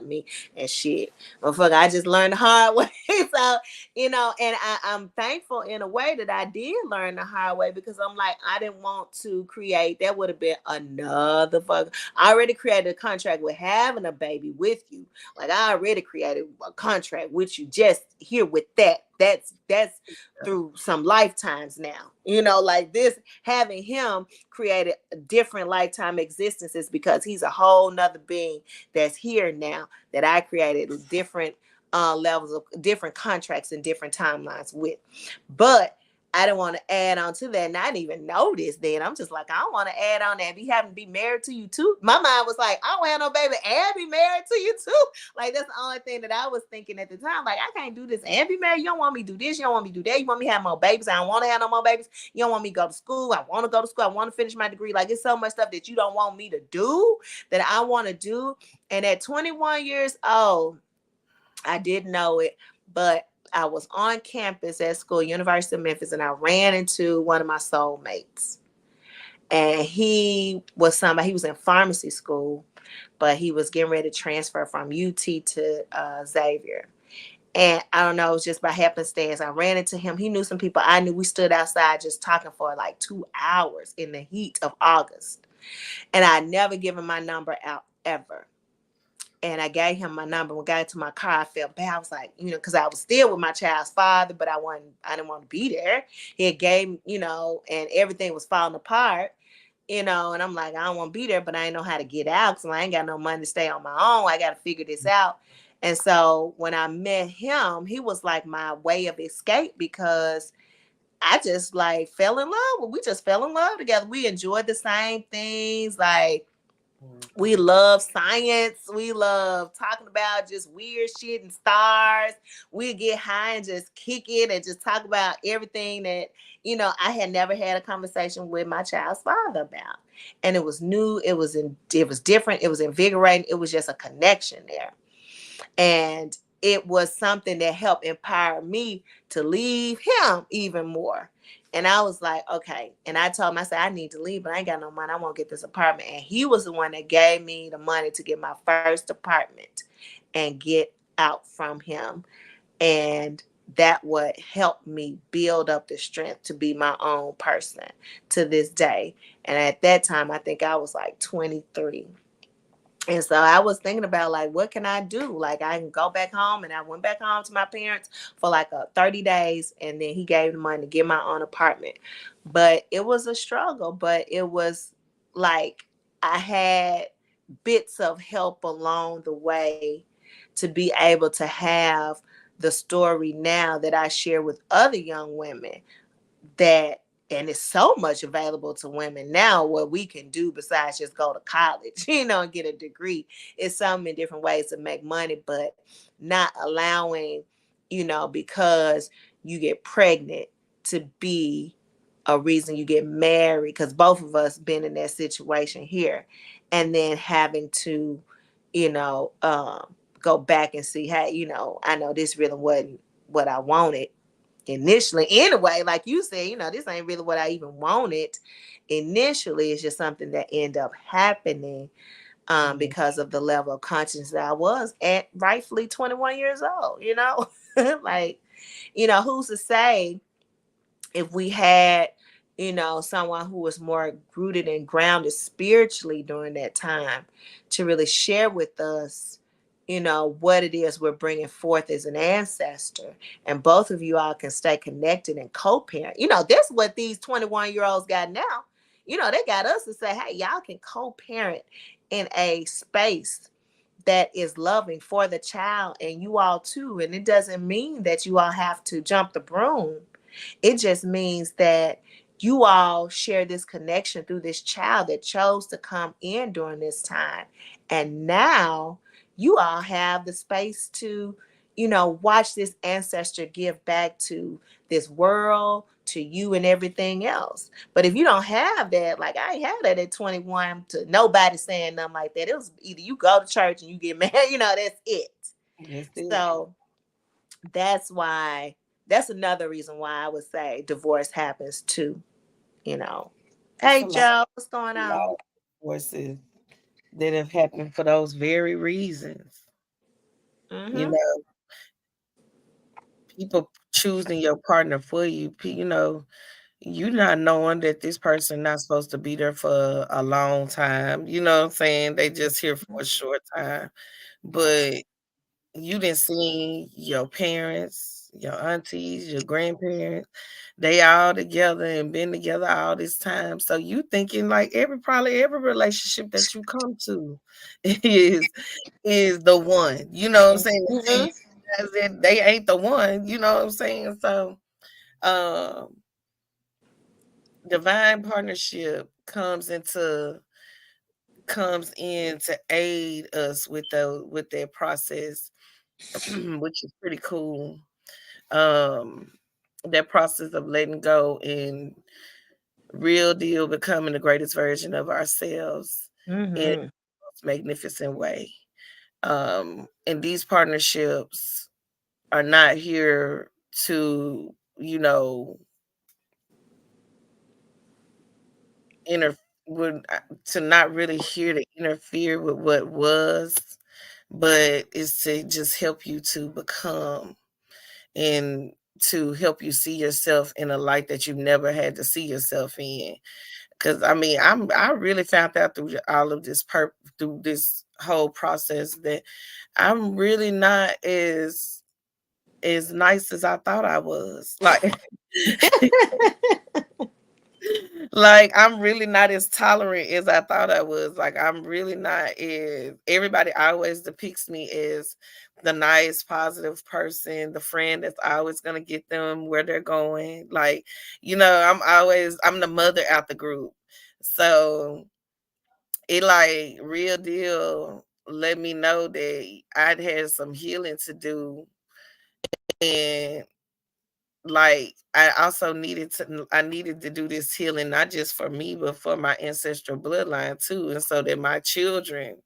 Speaker 1: me and shit. Motherfucker, I just learned the hard way. So, and I'm thankful in a way that I did learn the hard way, because I'm like, I didn't want to create, that would have been another fuck. I already created a contract with having a baby with you. Like I already created a contract with you just here with that. That's through some lifetimes now. Like this, having him created different lifetime existences because he's a whole nother being that's here now that I created different levels of different contracts and different timelines with. But I didn't want to add on to that. And I didn't even know this then. I'm just like, I don't want to add on that. Be having to be married to you too. My mind was like, I don't have no baby and be married to you too. Like, that's the only thing that I was thinking at the time. Like, I can't do this and be married. You don't want me to do this. You don't want me to do that. You want me to have more babies. I don't want to have no more babies. You don't want me to go to school. I want to go to school. I want to finish my degree. Like, it's so much stuff that you don't want me to do that I want to do. And at 21 years old, I didn't know it, but I was on campus at school, University of Memphis, and I ran into one of my soulmates. And he was somebody, he was in pharmacy school, but he was getting ready to transfer from UT to Xavier. And I don't know, it was just by happenstance. I ran into him. He knew some people I knew. We stood outside just talking for like 2 hours in the heat of August. And I never given my number out ever. And I gave him my number. When I got into my car, I felt bad. I was like, because I was still with my child's father, but I didn't want to be there. He had gave, and everything was falling apart, and I'm like, I don't want to be there, but I ain't know how to get out because I ain't got no money to stay on my own. I got to figure this out. And so when I met him, he was like my way of escape because I just like fell in love. We just fell in love together. We enjoyed the same things. Like, we love science. We love talking about just weird shit and stars. We get high and just kick it and just talk about everything that, I had never had a conversation with my child's father about. And it was new. It was different. It was invigorating. It was just a connection there. And it was something that helped empower me to leave him even more. And I was like, okay. And I told him, I said, I need to leave, but I ain't got no money. I won't get this apartment. And he was the one that gave me the money to get my first apartment and get out from him. And that would help me build up the strength to be my own person to this day. And at that time, I think I was like 23. And so I was thinking about like, what can I do? Like, I can go back home. And I went back home to my parents for like 30 days. And then he gave the money to get my own apartment. But it was a struggle. But it was like I had bits of help along the way to be able to have the story now that I share with other young women that, and it's so much available to women now what we can do besides just go to college, and get a degree. It's so many different ways to make money, but not allowing, because you get pregnant to be a reason you get married, because both of us been in that situation here, and then having to, go back and see, hey, I know this really wasn't what I wanted initially anyway. Like you said, this ain't really what I even wanted initially. It's just something that ended up happening because of the level of consciousness that I was at rightfully 21 years old. Like, who's to say if we had, someone who was more rooted and grounded spiritually during that time to really share with us, what it is we're bringing forth as an ancestor. And both of you all can stay connected and co-parent. That's what these 21-year-olds got now. They got us to say, hey, y'all can co-parent in a space that is loving for the child and you all too. And it doesn't mean that you all have to jump the broom. It just means that you all share this connection through this child that chose to come in during this time. And now you all have the space to, watch this ancestor give back to this world, to you and everything else. But if you don't have that, like I ain't had that at 21, to nobody saying nothing like that. It was either you go to church and you get married, that's it.
Speaker 2: That's it.
Speaker 1: So that's another reason why I would say divorce happens too. Hey Joe, what's going on?
Speaker 2: Divorces that have happened for those very reasons.
Speaker 1: Mm-hmm.
Speaker 2: People choosing your partner for you, you not knowing that this person not supposed to be there for a long time. You know what I'm saying? They just here for a short time. But you didn't see your parents, your aunties, your grandparents, they all together and been together all this time. So you thinking like probably every relationship that you come to is the one. You know what I'm saying?
Speaker 1: Mm-hmm.
Speaker 2: As in they ain't the one, you know what I'm saying? So divine partnership comes in to aid us with that process, which is pretty cool. Um, that process of letting go and real deal becoming the greatest version of ourselves in
Speaker 1: Mhm.
Speaker 2: a most magnificent way. And these partnerships are not here to, inter would to not really here to interfere with what was, but is to just help you to become and to help you see yourself in a light that you never had to see yourself in. Because I mean, I really found out through all of this through this whole process that I'm really not as nice as I thought I was. Like I'm really not as tolerant as I thought I was. Like I'm really not as everybody always depicts me as the nice, positive person, the friend that's always gonna get them where they're going. Like, I'm the mother out the group. So it like real deal let me know that I'd had some healing to do, and like I needed to do this healing not just for me but for my ancestral bloodline too, and so that my children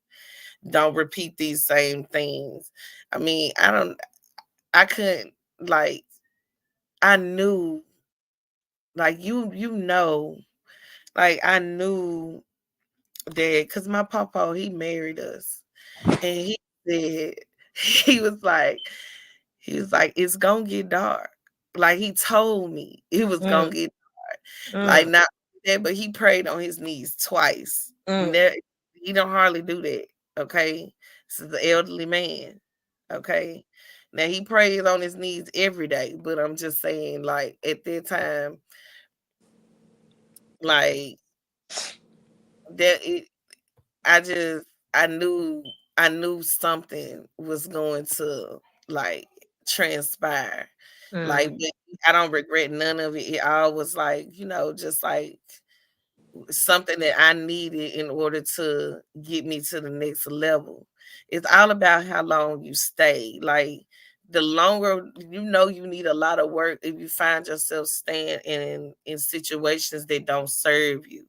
Speaker 2: don't repeat these same things. I mean, I couldn't, like, I knew, like, like I knew that because my papa, he married us, and he said he was like it's gonna get dark. Like he told me it was gonna
Speaker 1: Mm,
Speaker 2: get, like,
Speaker 1: mm,
Speaker 2: not that, but he prayed on his knees twice.
Speaker 1: mm.
Speaker 2: He don't hardly do that, okay? This is the elderly man, okay? Now he prays on his knees every day, but I'm just saying, like, at that time, like, that it I just I knew something was going to, like, transpire. Like,
Speaker 1: Mm.
Speaker 2: but I don't regret none of it. It all was like, just like something that I needed in order to get me to the next level. It's all about how long you stay. Like the longer you need a lot of work if you find yourself staying in situations that don't serve you.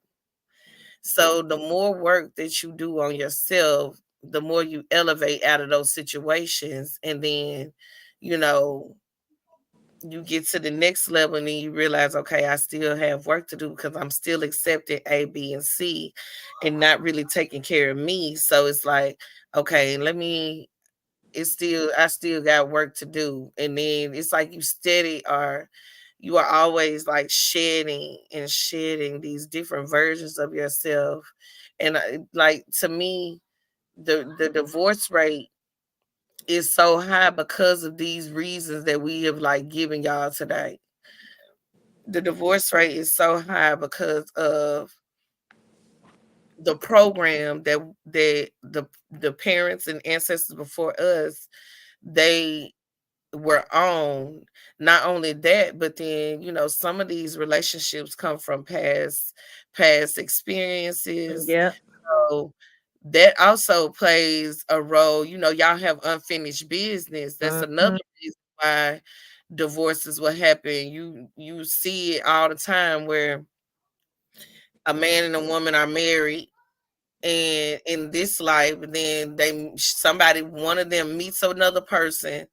Speaker 2: So the more work that you do on yourself, the more you elevate out of those situations, and then you know you get to the next level and then you realize, okay, I still have work to do because I'm still accepting A, B, and C and not really taking care of me. So it's like, okay, I still got work to do. And then it's like you are always like shedding and shedding these different versions of yourself. And like to me, the divorce rate is so high because of these reasons that we have like given y'all today. The divorce rate is so high because of the program that the parents and ancestors before us they were on. Not only that, but then some of these relationships come from past experiences.
Speaker 1: Yep.
Speaker 2: So that also plays a role. Y'all have unfinished business. That's another
Speaker 1: Mhm.
Speaker 2: reason why divorces will happen. You see it all the time where a man and a woman are married and in this life, then one of them meets another person,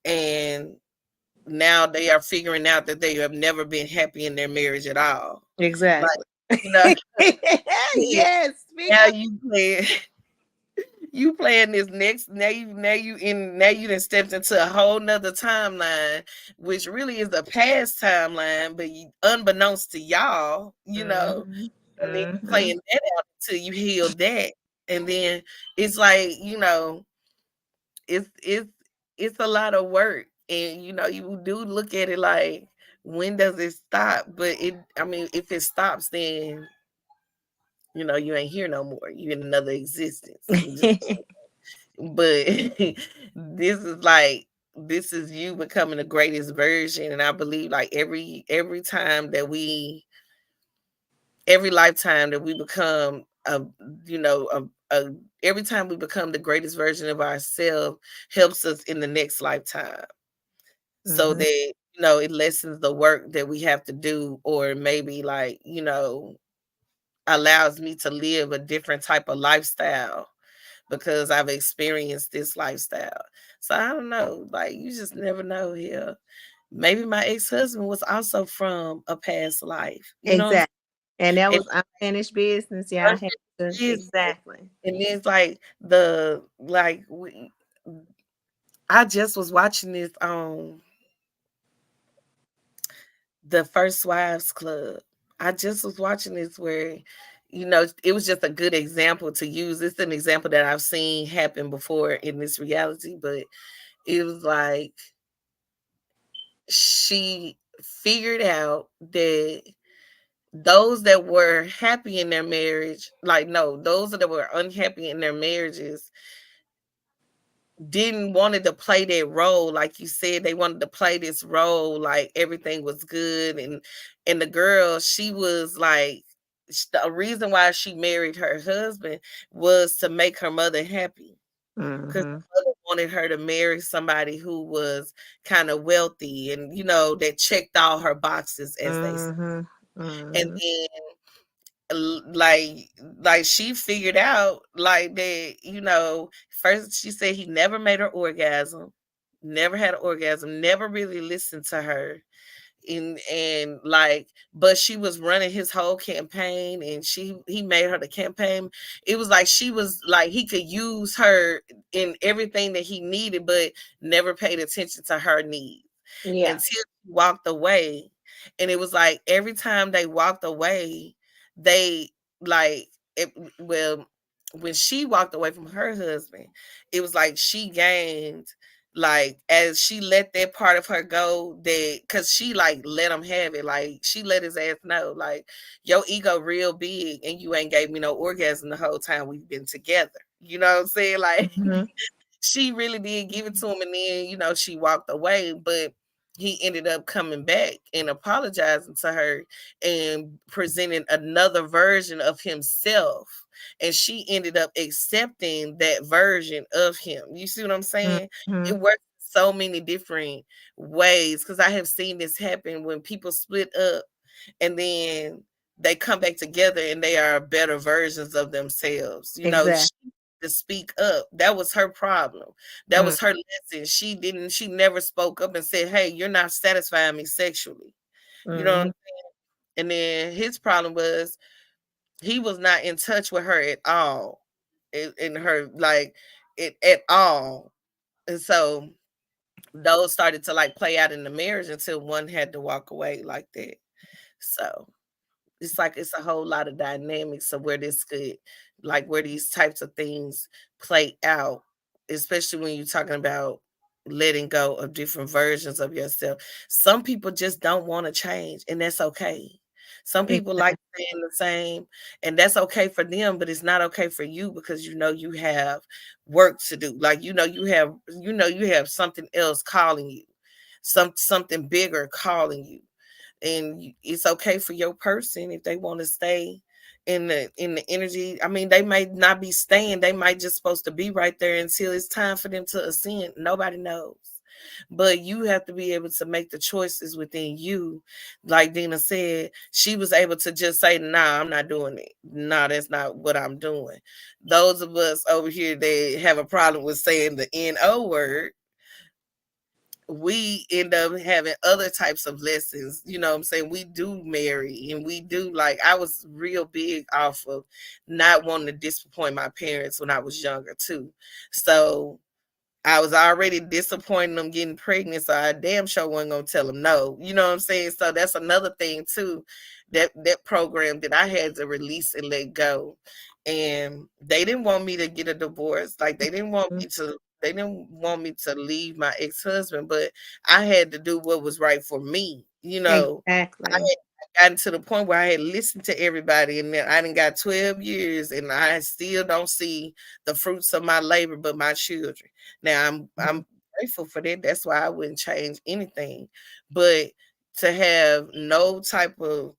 Speaker 2: and now they are figuring out that they have never been happy in their marriage at all. Like,
Speaker 1: Exactly.
Speaker 2: you know,
Speaker 1: Yes, speak
Speaker 2: now
Speaker 1: up.
Speaker 2: you playing this next now you done stepped into a whole nother timeline, which really is a past timeline, but unbeknownst to y'all,
Speaker 1: Mhm.
Speaker 2: and then you
Speaker 1: Mhm.
Speaker 2: playing that out until you heal that. And then it's like, it's it's a lot of work. And you do look at it like, when does it stop? But I mean, if it stops, then you ain't here no more. You in another existence. But this is you becoming the greatest version. And I believe like every time that we every lifetime that we become a, you know, every time we become the greatest version of ourselves helps us in the next lifetime. So
Speaker 1: Mhm.
Speaker 2: that, it lessens the work that we have to do, or maybe like, allows me to live a different type of lifestyle because I've experienced this lifestyle. So I don't know, like you just never know here. Maybe my ex-husband was also from a past life. You know what I'm
Speaker 1: Exactly. And that
Speaker 2: saying?
Speaker 1: was unfinished business. Yeah, I had to
Speaker 2: And
Speaker 1: exactly.
Speaker 2: and it's like I just was watching this on the First Wives Club. I just was watching this where, it was just a good example to use. It's an example that I've seen happen before in this reality, but it was like she figured out that those that were happy in their marriage, like no, those that were unhappy in their marriages didn't wanted to play that role. Like you said, they wanted to play this role like everything was good, and the girl, she was like, the reason why she married her husband was to make her mother happy, because
Speaker 1: Mhm.
Speaker 2: her mother wanted her to marry somebody who was kind of wealthy and that checked all her boxes, as they say.
Speaker 1: Mhm.
Speaker 2: And
Speaker 1: Mhm.
Speaker 2: then like she figured out like that, first she said he never made her orgasm, never had an orgasm, never really listened to her. And like, but she was running his whole campaign, and he made her the campaign. It was like she was like he could use her in everything that he needed, but never paid attention to her needs
Speaker 1: Yeah.
Speaker 2: until she walked away. And it was like every time they walked away, they like it well, when she walked away from her husband, it was like she gained, like as she let that part of her go, that because she like let him have it, like she let his ass know like your ego real big and you ain't gave me no orgasm the whole time we've been together. You know what I'm saying? Like
Speaker 1: Mhm.
Speaker 2: she really did give it to him, and then she walked away, but he ended up coming back and apologizing to her and presenting another version of himself, and she ended up accepting that version of him. You see what I'm saying? It
Speaker 1: Mhm.
Speaker 2: works so many different ways, because I have seen this happen when people split up and then they come back together and they are better versions of themselves.
Speaker 1: Exactly.
Speaker 2: She to speak up. That was her problem. That
Speaker 1: Mm.
Speaker 2: was her lesson. She never spoke up and said, "Hey, you're not satisfying me sexually." You know what I'm
Speaker 1: Mhm.
Speaker 2: saying? And then his problem was he was not in touch with her at all. In her like it at all. And so those started to like play out in the marriage until one had to walk away like that. So it's like it's a whole lot of dynamics of where this could, like where these types of things play out, especially when you're talking about letting go of different versions of yourself. Some people just don't want to change, and that's okay. Some people like
Speaker 1: Exactly.
Speaker 2: staying the same, and that's okay for them, but it's not okay for you because you have work to do. Like you have something else calling you, something bigger calling you, and it's okay for your person if they want to stay in the energy. I mean, they might not be staying, they might just supposed to be right there until it's time for them to ascend. Nobody knows, but you have to be able to make the choices within you. Like Dina said, she was able to just say, nah, I'm not doing it. Nah, that's not what I'm doing. Those of us over here, they have a problem with saying the no word. We end up having other types of lessons. You know what I'm saying? We do marry, and we do, like, I was real big off of not wanting to disappoint my parents when I was younger too. So I was already disappointing them getting pregnant, so I damn sure wasn't gonna tell them no. You know what I'm saying? So that's another thing too. That program that I had to release and let go. And they didn't want me to get a divorce. Like
Speaker 1: Mhm.
Speaker 2: they didn't want me to leave my ex-husband, but I had to do what was right for me. I
Speaker 1: Exactly.
Speaker 2: had gotten to the point where I had listened to everybody, and then I done got 12 years and I still don't see the fruits of my labor but my children. Now
Speaker 1: Mhm.
Speaker 2: I'm grateful for that. That's why I wouldn't change anything. But to have no type of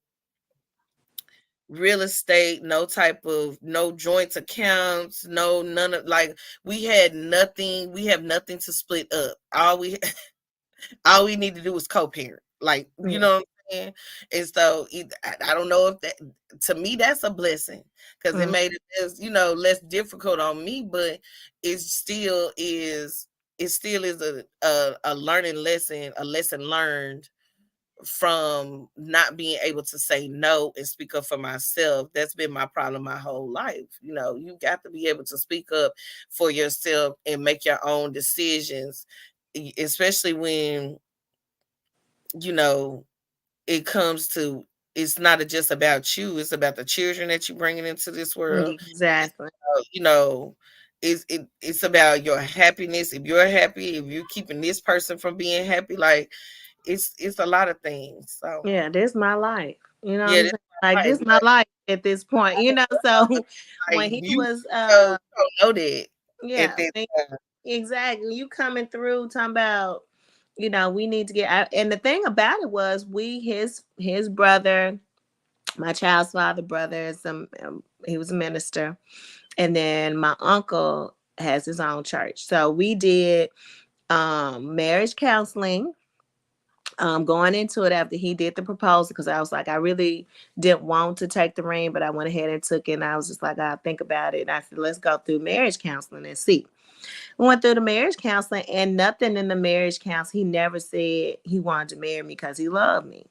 Speaker 2: real estate, no joint accounts, none of, like, we had nothing. We have nothing to split up. All we need to do is co-parent. Like, you
Speaker 1: Yeah.
Speaker 2: know what I'm saying? And so I don't know if that, to me, that's a blessing, because it
Speaker 1: Mhm.
Speaker 2: made it less difficult on me, but it still is a learning lesson, a lesson learned from not being able to say no and speak up for myself. That's been my problem my whole life. You got to be able to speak up for yourself and make your own decisions, especially when you know it comes to, it's not just about you, it's about the children that you're bringing into this world. It's
Speaker 1: Exactly.
Speaker 2: you know it's about your happiness. If you're happy, if you're keeping this person from being happy, like, it's a lot of things. So
Speaker 1: Yeah, this my life. You know what
Speaker 2: yeah,
Speaker 1: I'm
Speaker 2: that's
Speaker 1: saying? Like
Speaker 2: my life.
Speaker 1: this my life at this point. So
Speaker 2: Like,
Speaker 1: when he
Speaker 2: you
Speaker 1: was
Speaker 2: don't know that at
Speaker 1: yeah,
Speaker 2: that time.
Speaker 1: exactly. You coming through talking about, we need to get out. And the thing about it was his brother, my child's father brother is he was a minister. And then my uncle has his own church. So we did marriage counseling, going into it after he did the proposal, because I was like, I really didn't want to take the ring, but I went ahead and took it. And I was just like, I'll think about it. And I said, let's go through marriage counseling and see. We went through the marriage counseling, and nothing in the marriage counsel, he never said he wanted to marry me because he loved me.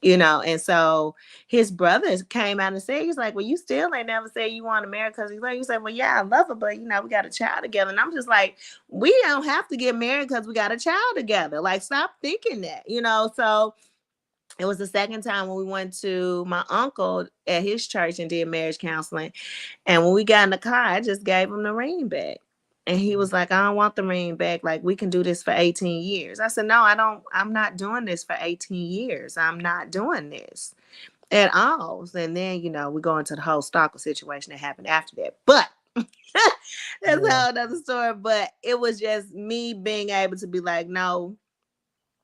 Speaker 1: And so his brothers came out and said, he's like, well, you still ain't never said you want to marry because he's like, you said, well, yeah, I love her, but we got a child together. And I'm just like, we don't have to get married because we got a child together. Like, stop thinking that. So it was the second time when we went to my uncle at his church and did marriage counseling. And when we got in the car, I just gave him the ring back. And he was like, I don't want the ring back. Like, we can do this for 18 years. I said, no, I don't. I'm not doing this for 18 years. I'm not doing this at all. And then, we go into the whole stalker situation that happened after that. But that's a
Speaker 2: Yeah.
Speaker 1: whole other story. But it was just me being able to be like, no,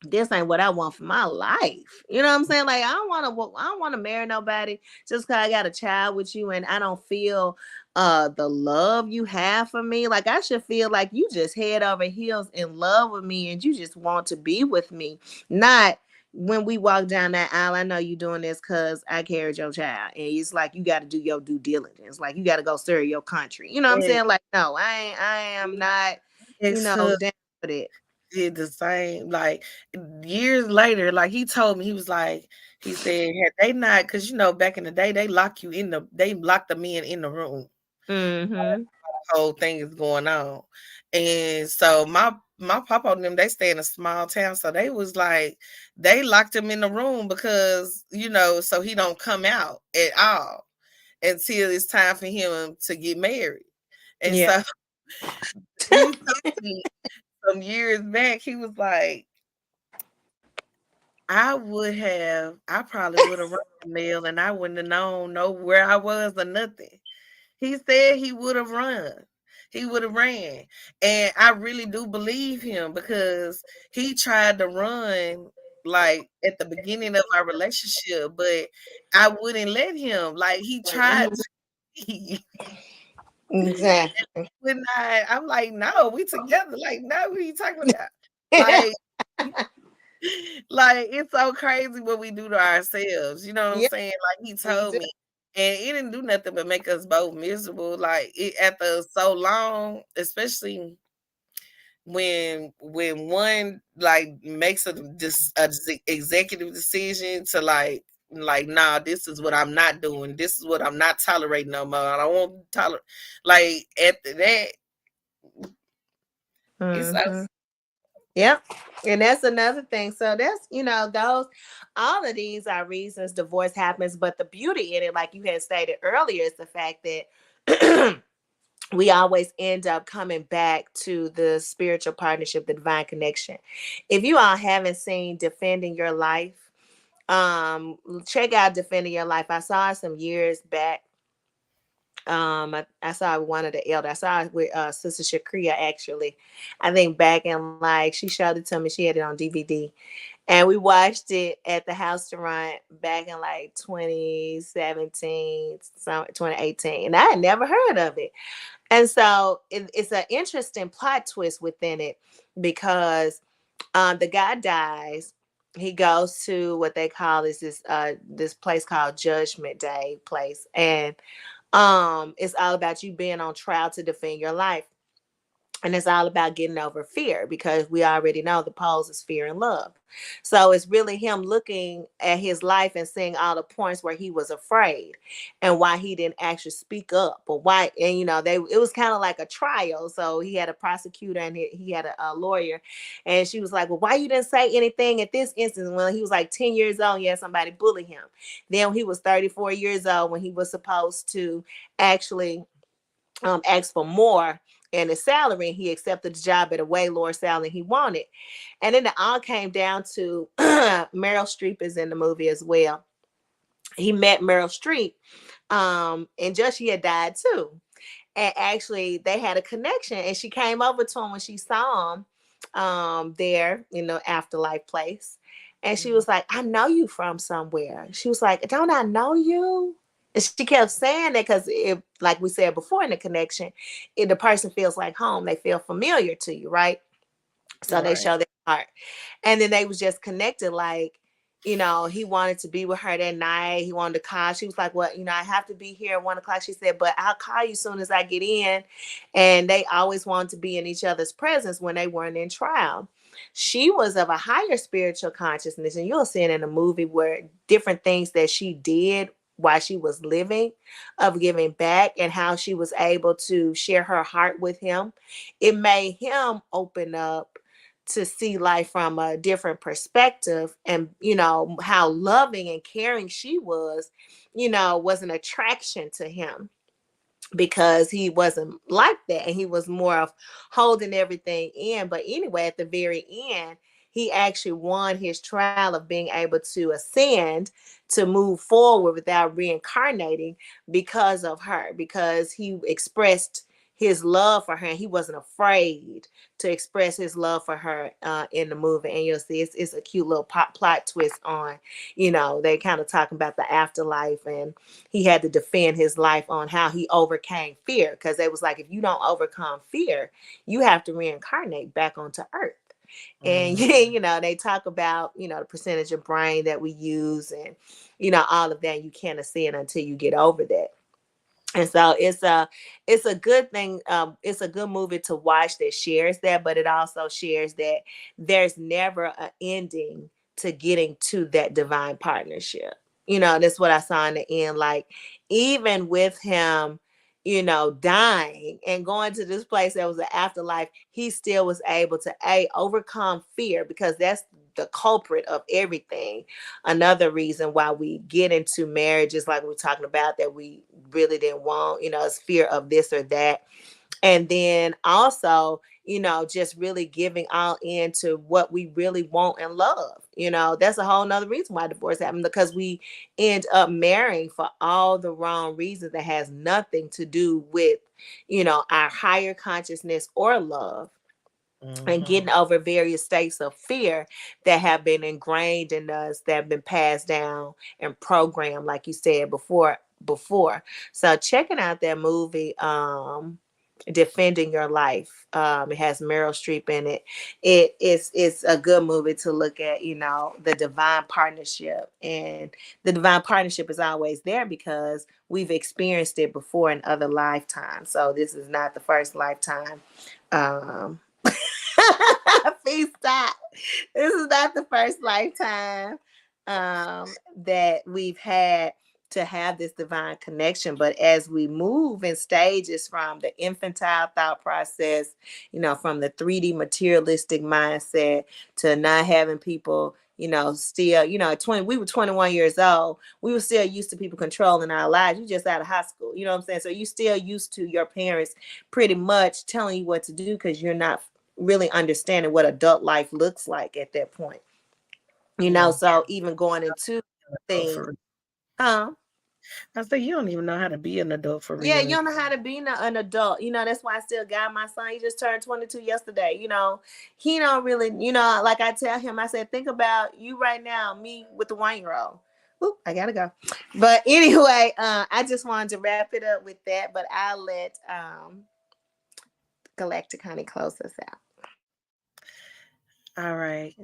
Speaker 1: this ain't what I want for my life. You know what I'm saying? Like, I don't want to marry nobody just because I got a child with you and I don't feel the love you have for me. Like, I should feel like you just head over heels in love with me and you just want to be with me. Not when we walk down that aisle, I know you doing this because I carried your child. And it's like you got to do your due diligence. Like, you got to go serve your country. You know what I'm
Speaker 2: And
Speaker 1: saying? Like, no, I am not,
Speaker 2: ex-husband
Speaker 1: down for it.
Speaker 2: did the same. Like, years later, like, he told me, he was like, he said, had they not, because back in the day, they locked the men in the room.
Speaker 1: Mm-hmm.
Speaker 2: The whole thing is going on. And so my papa and them, they stay in a small town. So they was like, they locked him in the room because, so he don't come out at all until it's time for him to get married. And
Speaker 1: Yeah.
Speaker 2: so he told me some years back, he was like, I probably would have run the mail and I wouldn't have known where I was or nothing. He said he would have run. He would have ran. And I really do believe him, because he tried to run, like, at the beginning of our relationship, but I wouldn't let him. Like, he tried
Speaker 1: Mhm.
Speaker 2: to.
Speaker 1: Exactly.
Speaker 2: When I'm like, no, we together. Like, no, what are you talking about? Like, like, it's so crazy what we do to ourselves. You know what I'm
Speaker 1: Yeah,
Speaker 2: saying? Like, he
Speaker 1: we
Speaker 2: told
Speaker 1: do.
Speaker 2: me, and it didn't do nothing but make us both miserable. Like, it, after so long, especially when one, like, makes a executive decision to, like, nah, this is what I'm not doing. This is what I'm not tolerating no more. I don't want to tolerate. Like, after that, it's
Speaker 1: Hmm. Yep. And that's another thing. So that's, those, all of these are reasons divorce happens. But the beauty in it, like you had stated earlier, is the fact that we always end up coming back to the spiritual partnership, the divine connection. If you all haven't seen Defending Your Life, check out Defending Your Life. I saw it some years back. I saw one of the elders. I saw it with Sister Shakria, actually. I think back in, like, she showed it to me. She had it on DVD. And we watched it at the house restaurant back in like 2017, 2018. And I had never heard of it. And so it's an interesting plot twist within it because the guy dies. He goes to what they call this place called Judgment Day place. And it's all about you being on trial to defend your life. And it's all about getting over fear because we already know the poles is fear and love. So it's really him looking at his life and seeing all the points where he was afraid and why he didn't actually speak up or why. And it was kind of like a trial. So he had a prosecutor and he had a lawyer, and she was like, well, why you didn't say anything at this instance? When he was like 10 years old, he had somebody bully him. Then he was 34 years old when he was supposed to actually asked for more in his salary. He accepted the job at a way lower salary he wanted. And then it all came down to Meryl Streep is in the movie as well. He met Meryl Streep, and just she had died too. And actually, they had a connection, and she came over to him when she saw him there in the afterlife place. And she was like, I know you from somewhere. She was like, don't I know you? And she kept saying that because, like we said before in the connection, if the person feels like home, they feel familiar to you, right? So they
Speaker 2: Right.
Speaker 1: show their heart. And then they was just connected, like, he wanted to be with her that night. He wanted to call. She was like, well, I have to be here at 1:00. She said, but I'll call you as soon as I get in. And they always wanted to be in each other's presence when they weren't in trial. She was of a higher spiritual consciousness. And you'll see it in the movie where different things that she did while she was living, of giving back, and how she was able to share her heart with him. It made him open up to see life from a different perspective, and how loving and caring she was an attraction to him, because he wasn't like that, and he was more of holding everything in. But anyway, at the very end, he actually won his trial of being able to ascend, to move forward without reincarnating, because of her, because he expressed his love for her, and he wasn't afraid to express his love for her in the movie. And you'll see it's a cute little plot twist on, they kind of talking about the afterlife, and he had to defend his life on how he overcame fear, because they was like, if you don't overcome fear, you have to reincarnate back onto earth. And they talk about the percentage of brain that we use, and all of that. You can't see it until you get over that. And so it's a good thing. It's a good movie to watch that shares that, but it also shares that there's never an ending to getting to that divine partnership. That's what I saw in the end. Like, even with him, dying and going to this place that was an afterlife, he still was able to overcome fear, because that's the culprit of everything. Another reason why we get into marriages, like we're talking about, that we really didn't want, is fear of this or that. And then also, just really giving all into what we really want and love. That's a whole nother reason why divorce happened, because we end up marrying for all the wrong reasons that has nothing to do with, our higher consciousness or love, and getting over various states of fear that have been ingrained in us, that have been passed down and programmed, like you said before. So checking out that movie, Defending Your Life. It has Meryl Streep in it. It's a good movie to look at, the divine partnership. And the divine partnership is always there because we've experienced it before in other lifetimes. So this is not the first lifetime. Please stop. This is not the first lifetime that we've had to have this divine connection. But as we move in stages from the infantile thought process, from the 3D materialistic mindset, to not having people, still, 20, we were 21 years old. We were still used to people controlling our lives. You just out of high school, you know what I'm saying? So you still used to your parents pretty much telling you what to do, because you're not really understanding what adult life looks like at that point. So even going into things, huh?
Speaker 2: I say you don't even know how to be an adult for
Speaker 1: Yeah,
Speaker 2: real.
Speaker 1: you don't know how to be an adult. That's why I still got my son. He just turned 22 yesterday. He don't really, like I tell him, I said, think about you right now, me with the 1-year-old. Oop, I gotta go. But anyway, I just wanted to wrap it up with that, but I'll let Galactic Honey close us out.
Speaker 2: All right.